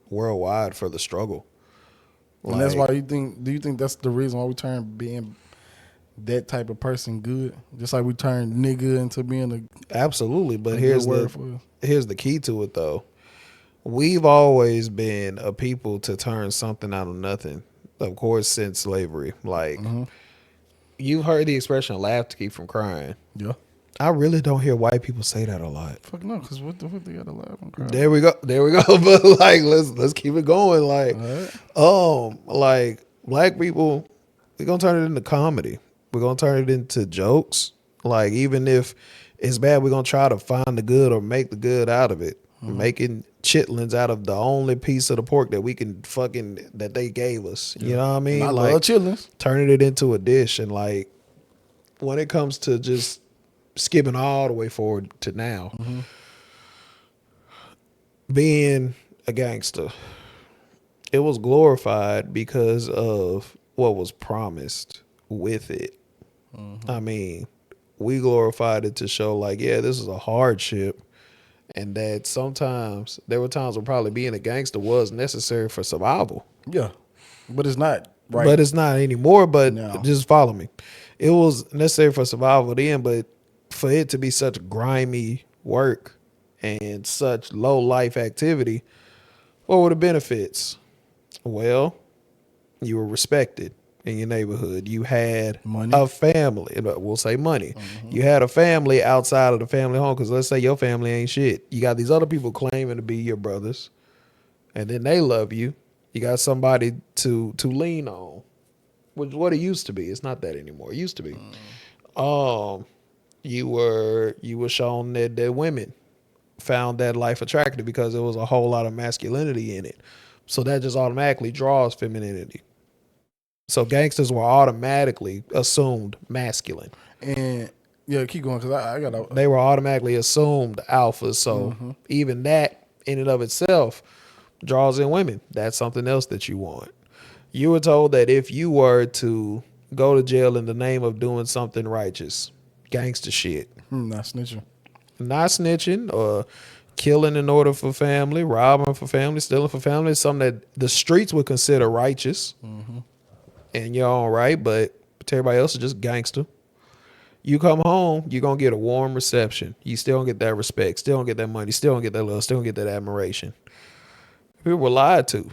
Speaker 2: worldwide for the struggle.
Speaker 1: And that's why do you think that's the reason why we turn being that type of person good? Just like we turned nigga into being
Speaker 2: absolutely. But here's the key to it though. We've always been a people to turn something out of nothing. Of course, since slavery. Like you've heard the expression "laugh to keep from crying."
Speaker 1: Yeah.
Speaker 2: I really don't hear white people say that a lot.
Speaker 1: Fuck no, because what the fuck they gotta laugh and cry?
Speaker 2: There we go. But like, let's keep it going. Like, like black people, we're gonna turn it into comedy. We're gonna turn it into jokes. Like, even if it's bad, we're gonna try to find the good or make the good out of it. Making chitlins out of the only piece of the pork that we can that they gave us. You know what I mean?
Speaker 1: I love chitlins.
Speaker 2: Turning it into a dish. And like, when it comes to just skipping all the way forward to now, being a gangster, it was glorified because of what was promised with it. I mean, we glorified it to show like, yeah, this is a hardship, and that sometimes there were times when probably being a gangster was necessary for survival.
Speaker 1: Yeah, but it's not right.
Speaker 2: But it's not anymore. But
Speaker 1: No.
Speaker 2: Just follow me. It was necessary for survival then, but for it to be such grimy work and such low life activity, what were the benefits? Well, you were respected in your neighborhood. You had
Speaker 1: money.
Speaker 2: A family. We'll say money. You had a family outside of the family home, because let's say your family ain't shit. You got these other people claiming to be your brothers, and then they love you, You got somebody to lean on, which is what it used to be. It's not that anymore. It used to be. You were shown that women found that life attractive because there was a whole lot of masculinity in it. So that just automatically draws femininity. So gangsters were automatically assumed masculine.
Speaker 1: And yeah, keep going because I got to.
Speaker 2: They were automatically assumed alphas. So even that in and of itself draws in women. That's something else that you want. You were told that if you were to go to jail in the name of doing something righteous, gangster shit,
Speaker 1: Not snitching.
Speaker 2: not snitching or killing in order for family, robbing for family, stealing for family, is something that the streets would consider righteous. And you're all right, but to everybody else is just gangster. You come home, you're going to get a warm reception. You still don't get that respect, still don't get that money, still don't get that love, still don't get that admiration. People were lied to.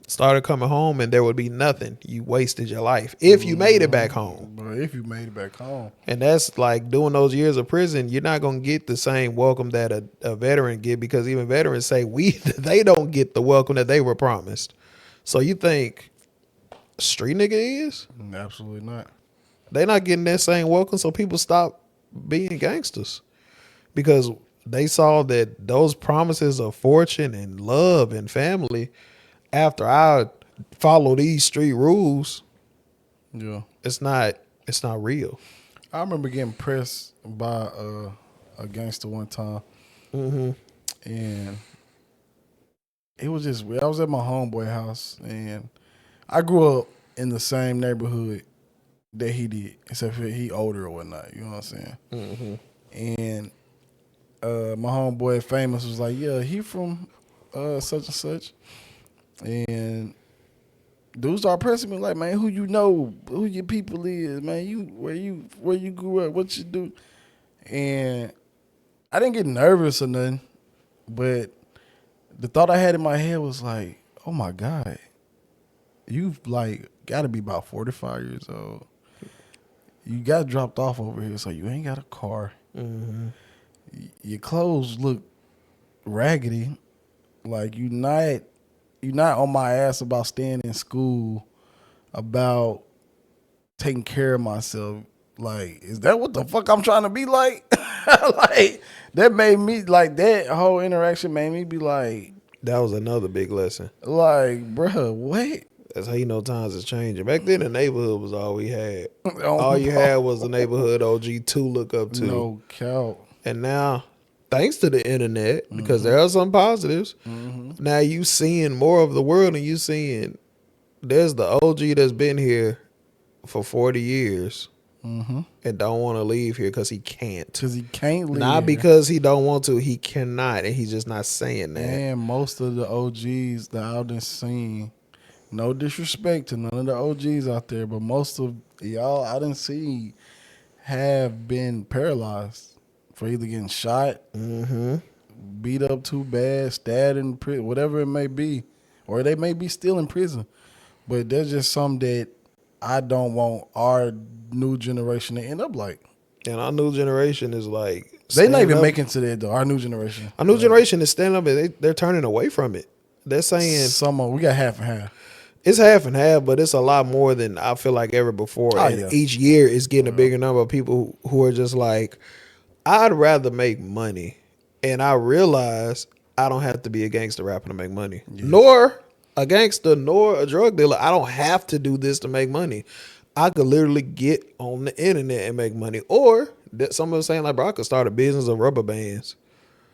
Speaker 2: Started coming home and there would be nothing. You wasted your life if you made it back home.
Speaker 1: But if you made it back home.
Speaker 2: And that's like doing those years of prison, you're not going to get the same welcome that a veteran get, because even veterans say they don't get the welcome that they were promised. So you think street nigga is?
Speaker 1: Absolutely not.
Speaker 2: They not getting that same welcome, so people stop being gangsters because they saw that those promises of fortune and love and family, after I follow these street rules,
Speaker 1: Yeah.
Speaker 2: it's not real.
Speaker 1: I remember getting pressed by a gangster one time. And it was just weird. I was at my homeboy house, and I grew up in the same neighborhood that he did, except for he older or whatnot. You know what I'm saying? And my homeboy Famous was like, yeah, he from such and such. And dudes start pressing me like, man, who you know, who your people is, man, where you grew up, what you do. And I didn't get nervous or nothing, but the thought I had in my head was like, oh my God, you've like got to be about 45 years old. You got dropped off over here, so you ain't got a car. Your clothes look raggedy. Like you not on my ass about staying in school, about taking care of myself. Like, is that what the fuck I'm trying to be like? Like, that made me, like, that whole interaction made me be like.
Speaker 2: That was another big lesson.
Speaker 1: Like, bruh, what?
Speaker 2: That's how you know times is changing. Back then, the neighborhood was all we had. All you had was the neighborhood OG to look up to.
Speaker 1: No count.
Speaker 2: And now, thanks to the internet, because there are some positives, now you seeing more of the world, and you seeing there's the OG that's been here for 40 years and don't want to leave here because he can't.
Speaker 1: Because he can't leave.
Speaker 2: Not because he don't want to, he cannot, and he's just not saying that.
Speaker 1: And most of the OGs that I've done seen, no disrespect to none of the OGs out there, but most of y'all I done see have been paralyzed for either getting shot, beat up too bad, stabbed in prison, whatever it may be, or they may be still in prison. But there's just something that I don't want our new generation to end up like.
Speaker 2: And our new generation is like,
Speaker 1: they not even making to that though. Our new generation.
Speaker 2: Our new generation is standing up and they're turning away from it. They're saying
Speaker 1: we got half and half.
Speaker 2: It's half and half, but it's a lot more than I feel like ever before.
Speaker 1: Oh,
Speaker 2: and
Speaker 1: yeah.
Speaker 2: Each year is getting a bigger number of people who are just like, I'd rather make money. And I realize I don't have to be a gangster rapper to make money. Yes. Nor a gangster, nor a drug dealer. I don't have to do this to make money. I could literally get on the internet and make money. Or someone was saying like, bro, I could start a business of rubber bands.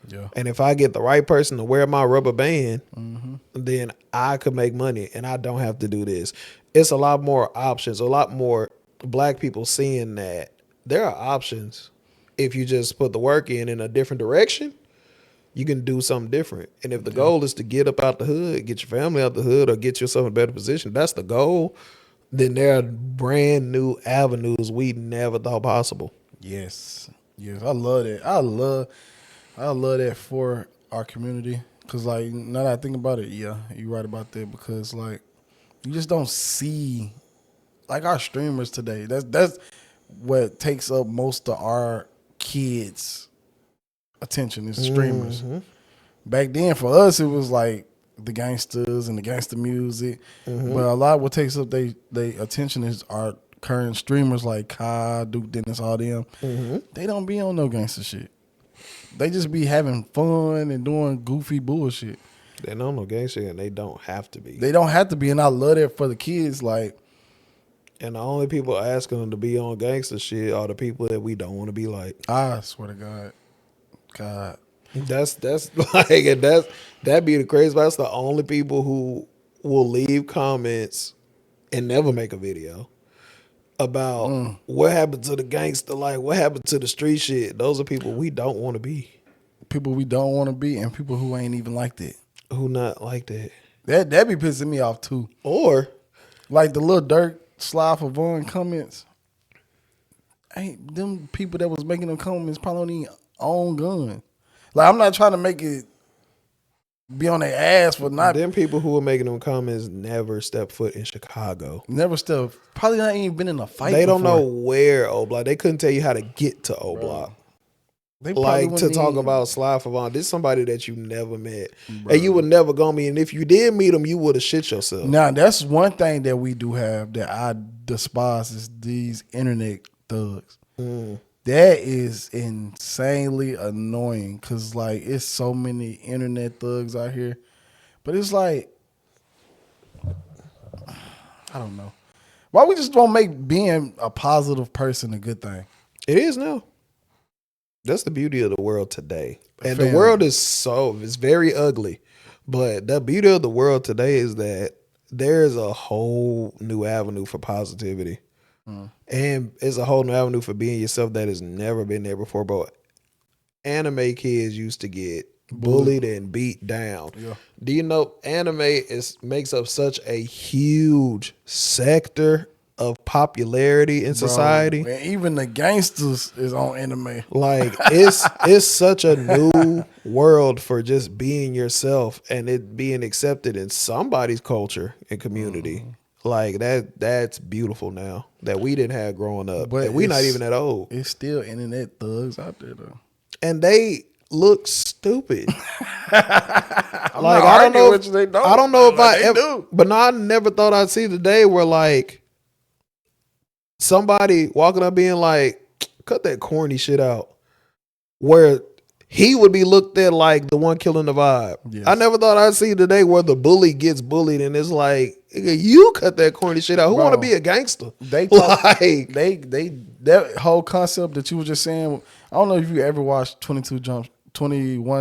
Speaker 2: Yeah. And if I get the right person to wear my rubber band, then I could make money and I don't have to do this. It's a lot more options, a lot more black people seeing that there are options. If you just put the work in a different direction, you can do something different. And if the goal is to get up out the hood, get your family out the hood, or get yourself in a better position, that's the goal, then there are brand new avenues we never thought possible.
Speaker 1: Yes. Yes. I love that. I love that for our community. Cause like now that I think about it, yeah, you're right about that. Because like you just don't see like our streamers today. That's what takes up most of our kids' attention is streamers. Back then for us it was like the gangsters and the gangster music. But a lot of what takes up they attention is our current streamers like Kai, Duke Dennis, all them. They don't be on no gangster shit. They just be having fun and doing goofy bullshit.
Speaker 2: They don't know gangster and they don't have to be.
Speaker 1: They don't have to be, and I love that for the kids. Like,
Speaker 2: And the only people asking them to be on gangster shit are the people that we don't want to be like.
Speaker 1: I swear to God.
Speaker 2: That's like, and that be the crazy. That's the only people who will leave comments and never make a video about what happened to the gangster, like what happened to the street shit. Those are people we don't want to be.
Speaker 1: People we don't want to be, and people who ain't even like that.
Speaker 2: Who not like that?
Speaker 1: That be pissing me off too.
Speaker 2: Or
Speaker 1: like the little Dirk Sly for Vaughn comments. Ain't them people that was making them comments probably don't even own gun. Like, I'm not trying to make it be on their ass for not.
Speaker 2: them people who were making them comments never step foot in Chicago.
Speaker 1: Never still. Probably not even been in a fight.
Speaker 2: They don't
Speaker 1: before.
Speaker 2: know where O Block. They couldn't tell you how to get to O Block.
Speaker 1: They probably
Speaker 2: Like to
Speaker 1: wouldn't
Speaker 2: talk
Speaker 1: even-
Speaker 2: about Sly Favon. This is somebody that you never met. And you would never go meet. And if you did meet him, you would have shit yourself.
Speaker 1: Now, that's one thing that we do have that I despise is these internet thugs. That is insanely annoying because, like, it's so many internet thugs out here. But it's like, I don't know. Why we just don't make being a positive person a good thing?
Speaker 2: It is now. That's the beauty of the world today. And
Speaker 1: Fam.
Speaker 2: the world is it's very ugly. But the beauty of the world today is that there's a whole new avenue for positivity. And it's a whole new avenue for being yourself that has never been there before. But anime kids used to get bullied and beat down.
Speaker 1: Yeah.
Speaker 2: Do you know anime makes up such a huge sector of popularity in society?
Speaker 1: And even the gangsters is on anime.
Speaker 2: Like it's such a new world for just being yourself and it being accepted in somebody's culture and community. Like that's beautiful now that we didn't have growing up.
Speaker 1: But
Speaker 2: But we not
Speaker 1: it's-
Speaker 2: even that old.
Speaker 1: It's still internet thugs out there though.
Speaker 2: And they look stupid.
Speaker 1: I'm
Speaker 2: Like
Speaker 1: not
Speaker 2: I don't
Speaker 1: arguing
Speaker 2: know
Speaker 1: with you, they don't.
Speaker 2: I don't know if
Speaker 1: Like,
Speaker 2: I
Speaker 1: they
Speaker 2: ever,
Speaker 1: do.
Speaker 2: but no, I never thought I'd see the day where like somebody walking up being like, cut that corny shit out. Where he would be looked at like the one killing the vibe.
Speaker 1: Yes.
Speaker 2: I never thought I'd see the day where the bully gets bullied and it's like, nigga, you cut that corny shit out. Who
Speaker 1: Bro,
Speaker 2: want to be a gangster?
Speaker 1: They talk,
Speaker 2: Like,
Speaker 1: they that whole concept that you were just saying. I don't know if you ever watched 21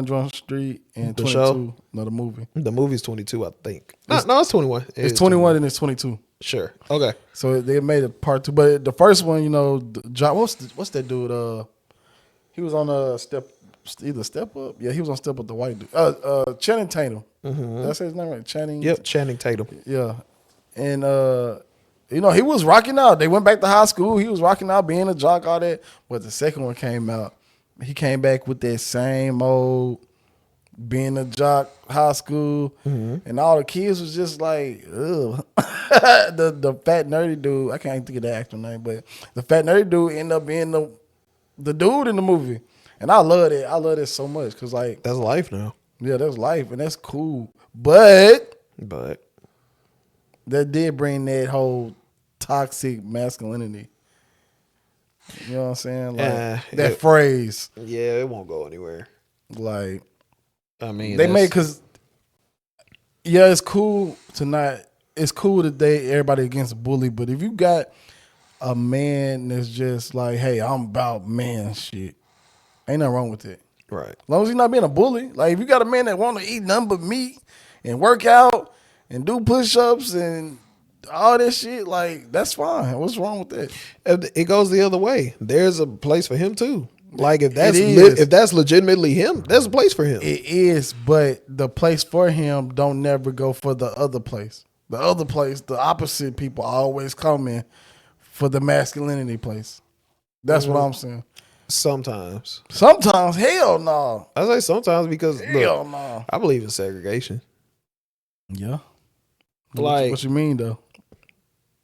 Speaker 1: Jump Street and
Speaker 2: The
Speaker 1: 22.
Speaker 2: show?
Speaker 1: No, the movie.
Speaker 2: the movie's 22, I think. No, it's 21.
Speaker 1: It's 21 and it's 22.
Speaker 2: Sure. Okay.
Speaker 1: So they made a part 2, but the first one, you know, what's that dude? He was on either Step Up. Yeah, he was on Step Up. The white dude. Channing Tatum. That's his name, right? Channing.
Speaker 2: Yep. Channing Tatum.
Speaker 1: Yeah, and you know, he was rocking out. They went back to high school. He was rocking out, being a jock, all that. But the second one came out. He came back with that same old being a jock, high school, and all the kids was just like, ugh. the fat nerdy dude. I can't think of the actor name, but the fat nerdy dude ended up being the dude in the movie, and I love it. I love it so much because, like,
Speaker 2: That's life now.
Speaker 1: yeah, that's life and that's cool. But
Speaker 2: But
Speaker 1: that did bring that whole toxic masculinity. You know what I'm saying? Like that phrase.
Speaker 2: yeah, it won't go anywhere.
Speaker 1: Like
Speaker 2: I mean,
Speaker 1: they made because it's cool to not. It's cool that everybody against a bully, but if you got a man that's just like, hey, I'm about man shit, ain't nothing wrong with it.
Speaker 2: right.
Speaker 1: As long as he's not being a bully. Like if you got a man that want to eat nothing but meat and work out and do push-ups and all that shit, like that's fine. What's wrong with that?
Speaker 2: It goes the other way. There's a place for him too. Like if that's
Speaker 1: It is.
Speaker 2: if that's legitimately him, there's a place for him.
Speaker 1: It is, but the place for him don't never go for the other place. The other place, the opposite people always come in for the masculinity place. That's what I'm saying.
Speaker 2: Sometimes
Speaker 1: Sometimes, hell no.
Speaker 2: I say sometimes because
Speaker 1: Hell
Speaker 2: look,
Speaker 1: no.
Speaker 2: I believe in segregation.
Speaker 1: Yeah.
Speaker 2: Like
Speaker 1: What you mean though?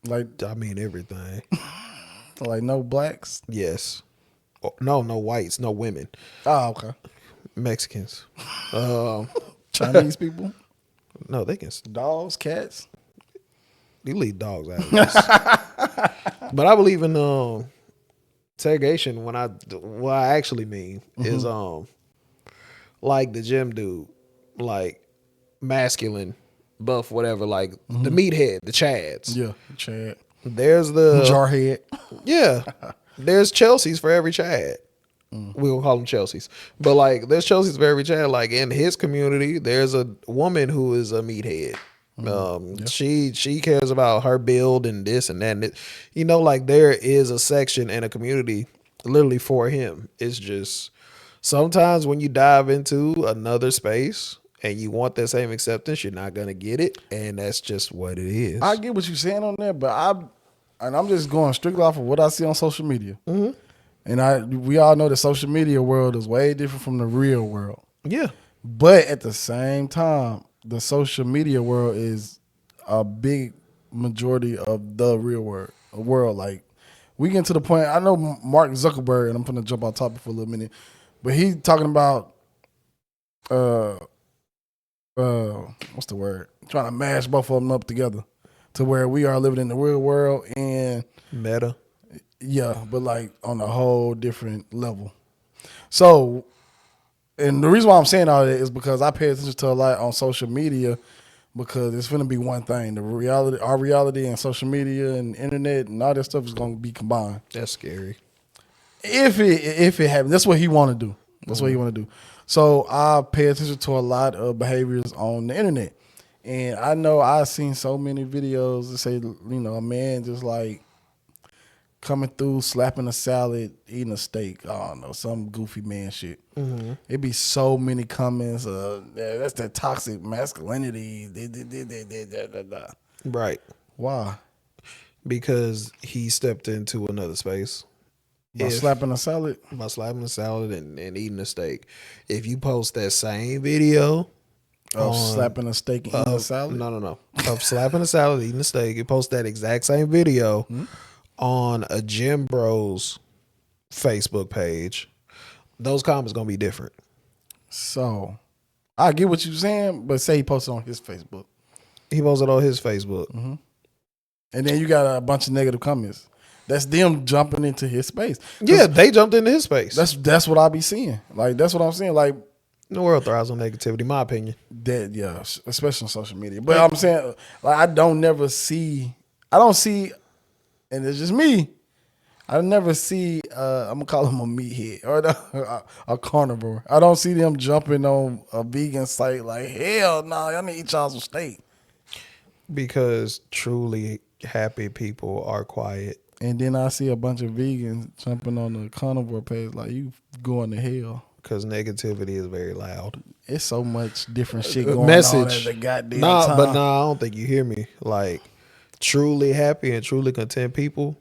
Speaker 1: Like
Speaker 2: I mean everything.
Speaker 1: no blacks?
Speaker 2: Yes. Oh, no whites, no women,
Speaker 1: Oh, okay.
Speaker 2: Mexicans,
Speaker 1: Chinese people?
Speaker 2: No, they can.
Speaker 1: Dogs, cats.
Speaker 2: You leave dogs out of this. But I believe in segregation. What I actually mean is like the gym dude, like masculine, buff, whatever, like the meathead, the Chads.
Speaker 1: Yeah, Chad.
Speaker 2: There's the
Speaker 1: Jarhead.
Speaker 2: Yeah. There's Chelsea's for every Chad. We will call them Chelsea's. But like there's Chelsea's for every Chad. Like in his community, there's a woman who is a meathead. She cares about her build and this and that. And you know, like there is a section in a community literally for him. It's just sometimes when you dive into another space and you want that same acceptance, you're not gonna get it, and that's just what it is.
Speaker 1: I get what you're saying on there, but I'm just going strictly off of what I see on social media. And we all know the social media world is way different from the real world.
Speaker 2: Yeah.
Speaker 1: But at the same time, the social media world is a big majority of the real world. Like we get to the point. I know Mark Zuckerberg, and I'm gonna jump on topic for a little minute, but he's talking about what's the word? Trying to mash both of them up together to where we are living in the real world and
Speaker 2: Meta.
Speaker 1: Yeah, but like on a whole different level. So, and the reason why I'm saying all that is because I pay attention to a lot on social media because it's going to be one thing. Our reality and social media and internet and all that stuff is going to be combined.
Speaker 2: That's scary.
Speaker 1: If it happens, that's what he want to do. That's what he want to do. So I pay attention to a lot of behaviors on the internet. And I know I've seen so many videos that say, you know, a man just like coming through, slapping a salad, eating a steak. I don't know, some goofy man shit. It'd be so many comments. That's that toxic masculinity.
Speaker 2: Right.
Speaker 1: Why?
Speaker 2: Because he stepped into another space.
Speaker 1: By slapping a salad?
Speaker 2: By slapping a salad and eating a steak. If you post that same video
Speaker 1: of slapping a steak and eating a salad?
Speaker 2: No. Of slapping a salad, eating a steak, you post that exact same video on a Gym Bros Facebook page, those comments gonna be different.
Speaker 1: So I get what you're saying, but say he posted on his Facebook.
Speaker 2: He posted on his Facebook.
Speaker 1: And then you got a bunch of negative comments. That's them jumping into his space.
Speaker 2: Yeah, they jumped into his space.
Speaker 1: That's what I be seeing. Like that's what I'm saying. Like
Speaker 2: the world thrives on negativity, my opinion.
Speaker 1: That yeah, especially on social media. But I'm saying like I don't see, and it's just me. I never see. I'm gonna call him a meathead or a carnivore. I don't see them jumping on a vegan site like hell no. Y'all need to eat y'all some steak.
Speaker 2: Because truly happy people are quiet.
Speaker 1: And then I see a bunch of vegans jumping on the carnivore page like you going to hell.
Speaker 2: Because negativity is very loud.
Speaker 1: It's so much different shit going on at the goddamn time.
Speaker 2: But I don't think you hear me. Like truly happy and truly content people,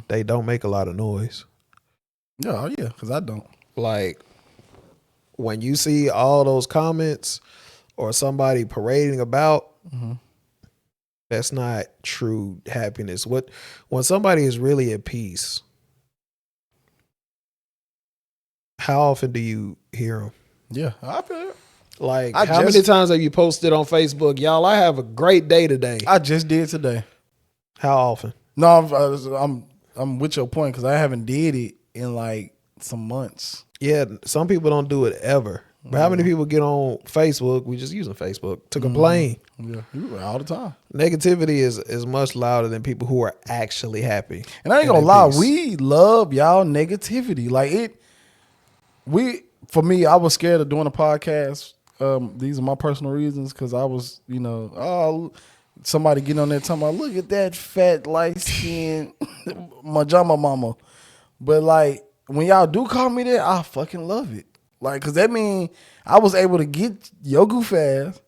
Speaker 2: they don't make a lot of noise.
Speaker 1: Yeah, because I don't.
Speaker 2: Like when you see all those comments or somebody parading about, that's not true happiness. When somebody is really at peace, how often do you hear them?
Speaker 1: Yeah, I feel it.
Speaker 2: Like, how many times have you posted on Facebook, y'all, I have a great day today?
Speaker 1: I just did today.
Speaker 2: How often?
Speaker 1: No, I'm with your point because I haven't did it in like some months.
Speaker 2: Yeah, some people don't do it ever. But how many people get on Facebook? We just using Facebook to complain.
Speaker 1: Yeah, all the time.
Speaker 2: Negativity is much louder than people who are actually happy.
Speaker 1: And I ain't gonna lie, we love y'all negativity. Like for me, I was scared of doing a podcast. These are my personal reasons because I was, somebody getting on there talking about, look at that fat, light skin Majama mama. But like when y'all do call me that, I fucking love it. Like, cause that mean I was able to get your goof ass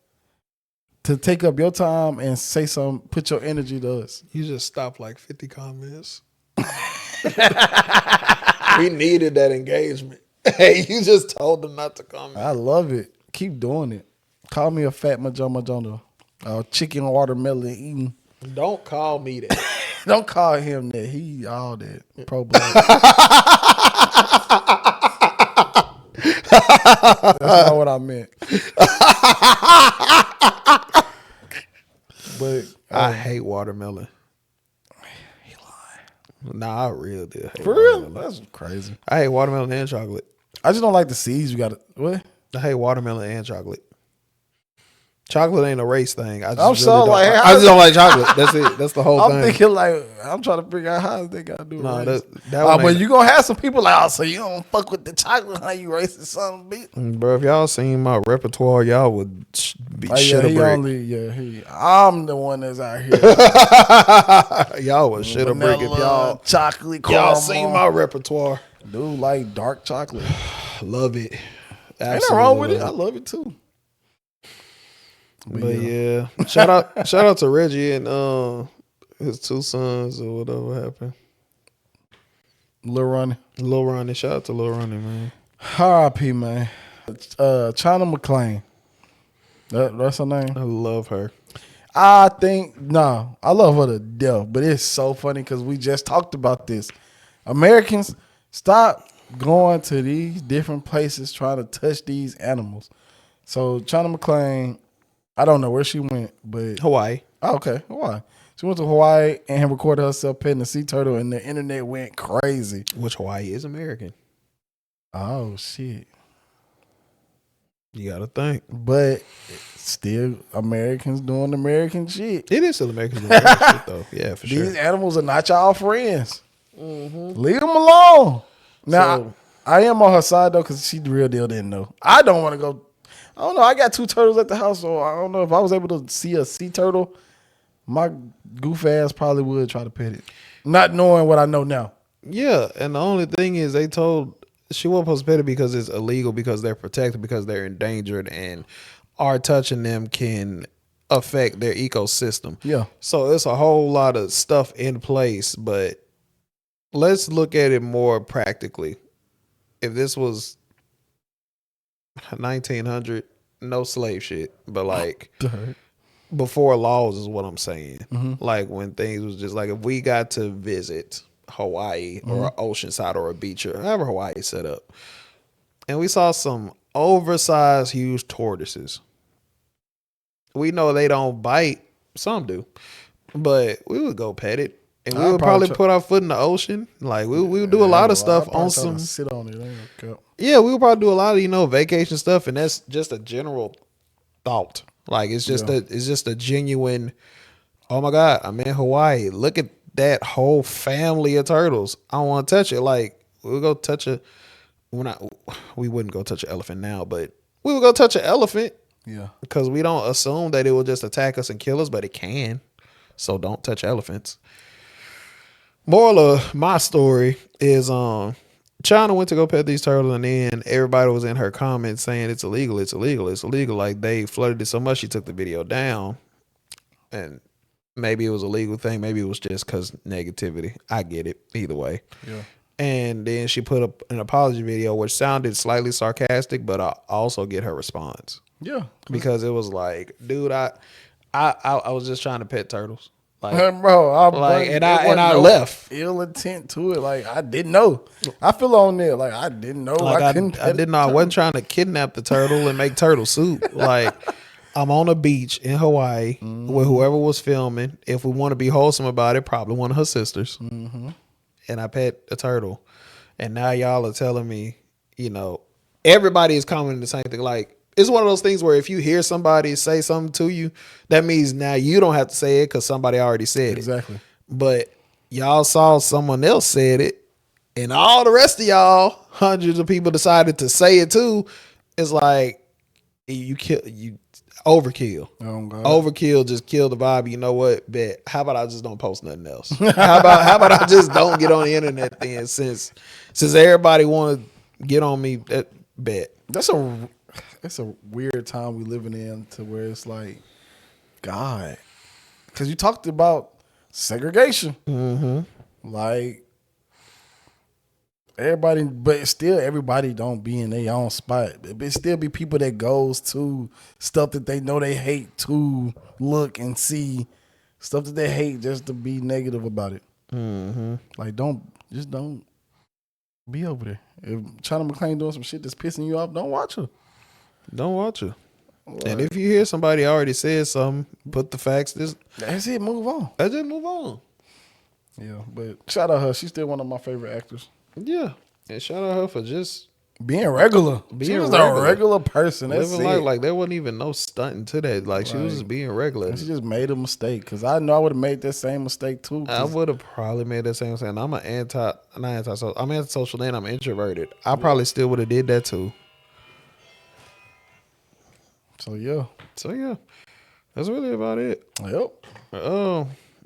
Speaker 1: to take up your time and say something, put your energy to us.
Speaker 2: You just stopped like 50 comments. We needed that engagement. Hey, you just told them not to comment.
Speaker 1: I love it. Keep doing it. Call me a fat Majama chicken watermelon eating.
Speaker 2: Don't call me that.
Speaker 1: Don't call him that. He all that pro black. That's not what I meant.
Speaker 2: I hate watermelon.
Speaker 1: He lying.
Speaker 2: Nah, I really do hate
Speaker 1: For real?
Speaker 2: watermelon.
Speaker 1: That's crazy.
Speaker 2: I hate watermelon and chocolate.
Speaker 1: I just don't like the seeds. You got to what?
Speaker 2: I hate watermelon and chocolate. Chocolate ain't a race thing. I just
Speaker 1: I'm
Speaker 2: really
Speaker 1: so
Speaker 2: don't.
Speaker 1: like,
Speaker 2: I just don't like chocolate. That's it. That's the whole
Speaker 1: I'm
Speaker 2: thing.
Speaker 1: thinking like I'm trying to figure out how they got to do it.
Speaker 2: No,
Speaker 1: Race.
Speaker 2: that one
Speaker 1: But
Speaker 2: ain't-
Speaker 1: you gonna have some people like, oh, so you don't fuck with the chocolate? How you racist son of a bitch?
Speaker 2: Bro, if y'all seen my repertoire, y'all would be
Speaker 1: Oh,
Speaker 2: shit
Speaker 1: yeah,
Speaker 2: a
Speaker 1: he
Speaker 2: brick.
Speaker 1: only I'm the one that's out here.
Speaker 2: Y'all would shit a brick if y'all
Speaker 1: chocolate caramel.
Speaker 2: y'all seen my repertoire.
Speaker 1: Dude like dark chocolate.
Speaker 2: Love it.
Speaker 1: Ain't nothing
Speaker 2: Absolutely
Speaker 1: wrong with it. I
Speaker 2: love
Speaker 1: love it too.
Speaker 2: But yeah, shout out to Reggie and his two sons or whatever happened.
Speaker 1: Lil Ronnie.
Speaker 2: Lil Ronnie, shout out to Lil Ronnie, man.
Speaker 1: R.I.P. man. China Mclain. That's her name.
Speaker 2: I love her.
Speaker 1: I think I love her to death, but it's so funny because we just talked about this. Americans, stop going to these different places trying to touch these animals. So China Mclain, I don't know where she went, but
Speaker 2: Hawaii.
Speaker 1: oh, okay, Hawaii. She went to Hawaii and recorded herself petting a sea turtle, and the internet went crazy.
Speaker 2: Which Hawaii is American.
Speaker 1: Oh shit!
Speaker 2: You gotta think.
Speaker 1: But still, Americans doing American shit.
Speaker 2: It is still American doing American shit though. Yeah, for
Speaker 1: These
Speaker 2: sure.
Speaker 1: animals are not y'all friends. Leave them alone. Now,
Speaker 2: So-
Speaker 1: I am on her side though, because she the real deal didn't know. I don't want to go. I don't know. I got 2 turtles at the house, so I don't know if I was able to see a sea turtle. My goof ass probably would try to pet it, not knowing what I know now.
Speaker 2: Yeah, and the only thing is they told she wasn't supposed to pet it because it's illegal, because they're protected, because they're endangered, and our touching them can affect their ecosystem.
Speaker 1: Yeah.
Speaker 2: So it's a whole lot of stuff in place, but let's look at it more practically. If this was 1900, no slave shit, but like before laws is what I'm saying. Like when things was just like, if we got to visit Hawaii or an oceanside or a beach or however Hawaii is set up, and we saw some oversized huge tortoises. We know they don't bite, some do, but we would go pet it, and we would probably put our foot in the ocean. Like we would do a lot of stuff on some.
Speaker 1: Sit on it. Ain't no cap.
Speaker 2: Yeah, we would probably do a lot of vacation stuff, and that's just a general thought. Like it's just a genuine. Oh my God, I'm in Hawaii. Look at that whole family of turtles. I want to touch it. Like we'll go touch we wouldn't go touch an elephant now, but we would go touch an elephant.
Speaker 1: Yeah.
Speaker 2: Because we don't assume that it will just attack us and kill us, but it can. So don't touch elephants. Moral of my story is China went to go pet these turtles, and then everybody was in her comments saying it's illegal, it's illegal, it's illegal. Like they flooded it so much she took the video down. And maybe it was a legal thing, maybe it was just because negativity. I get it either way.
Speaker 1: Yeah.
Speaker 2: And then she put up an apology video which sounded slightly sarcastic, but I also get her response.
Speaker 1: Yeah.
Speaker 2: Because it was like, dude, I was just trying to pet turtles. Like,
Speaker 1: Bro,
Speaker 2: I left.
Speaker 1: Ill intent to it. Like I didn't know. I feel on there. Like I didn't know.
Speaker 2: Like
Speaker 1: I couldn't.
Speaker 2: I didn't know. I wasn't trying to kidnap the turtle and make turtle soup. Like I'm on a beach in Hawaii with whoever was filming. If we want to be wholesome about it, probably one of her sisters. And I pet a turtle. And now y'all are telling me, everybody is commenting the same thing. Like, it's one of those things where if you hear somebody say something to you, that means now you don't have to say it because somebody already said it.
Speaker 1: Exactly.
Speaker 2: But y'all saw someone else said it, and all the rest of y'all, hundreds of people decided to say it too. It's like you overkill.
Speaker 1: Oh God.
Speaker 2: Overkill just killed the vibe. You know what? Bet. How about I just don't post nothing else? How about I just don't get on the internet then? Since everybody want to get on me, bet.
Speaker 1: It's a weird time we living in to where it's like, God, because you talked about segregation, like everybody, but still everybody don't be in their own spot. It still be people that goes to stuff that they know they hate to look and see stuff that they hate just to be negative about it. Like don't be over there. If China Mclain doing some shit that's pissing you off, don't watch her.
Speaker 2: Don't watch her. And if you hear somebody already said something, put the facts.
Speaker 1: That's it. Move on.
Speaker 2: I just move on.
Speaker 1: Yeah, but shout out her. She's still one of my favorite actors.
Speaker 2: Yeah, and shout out her for just
Speaker 1: Being regular. She was a regular person. That's
Speaker 2: living
Speaker 1: it.
Speaker 2: life like there wasn't even no stunting to that. Like she was just being regular.
Speaker 1: And she just made a mistake because I know I would have made that same mistake too.
Speaker 2: I would have probably made that same mistake. I'm I'm antisocial and I'm introverted. I probably still would have did that too.
Speaker 1: So yeah.
Speaker 2: That's really about it.
Speaker 1: Yep.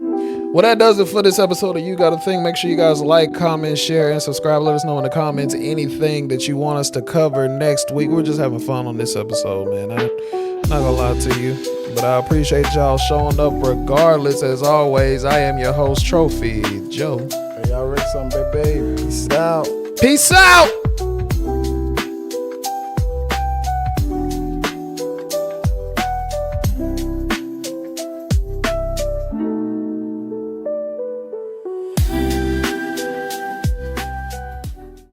Speaker 2: Well, that does it for this episode of You Gotta Think. Make sure you guys like, comment, share, and subscribe. Let us know in the comments anything that you want us to cover next week. We're just having fun on this episode, man. I'm not gonna lie to you, but I appreciate y'all showing up regardless. As always, I am your host, Trophy Joe.
Speaker 1: Hey, y'all read something, baby. Peace out.
Speaker 2: Peace out.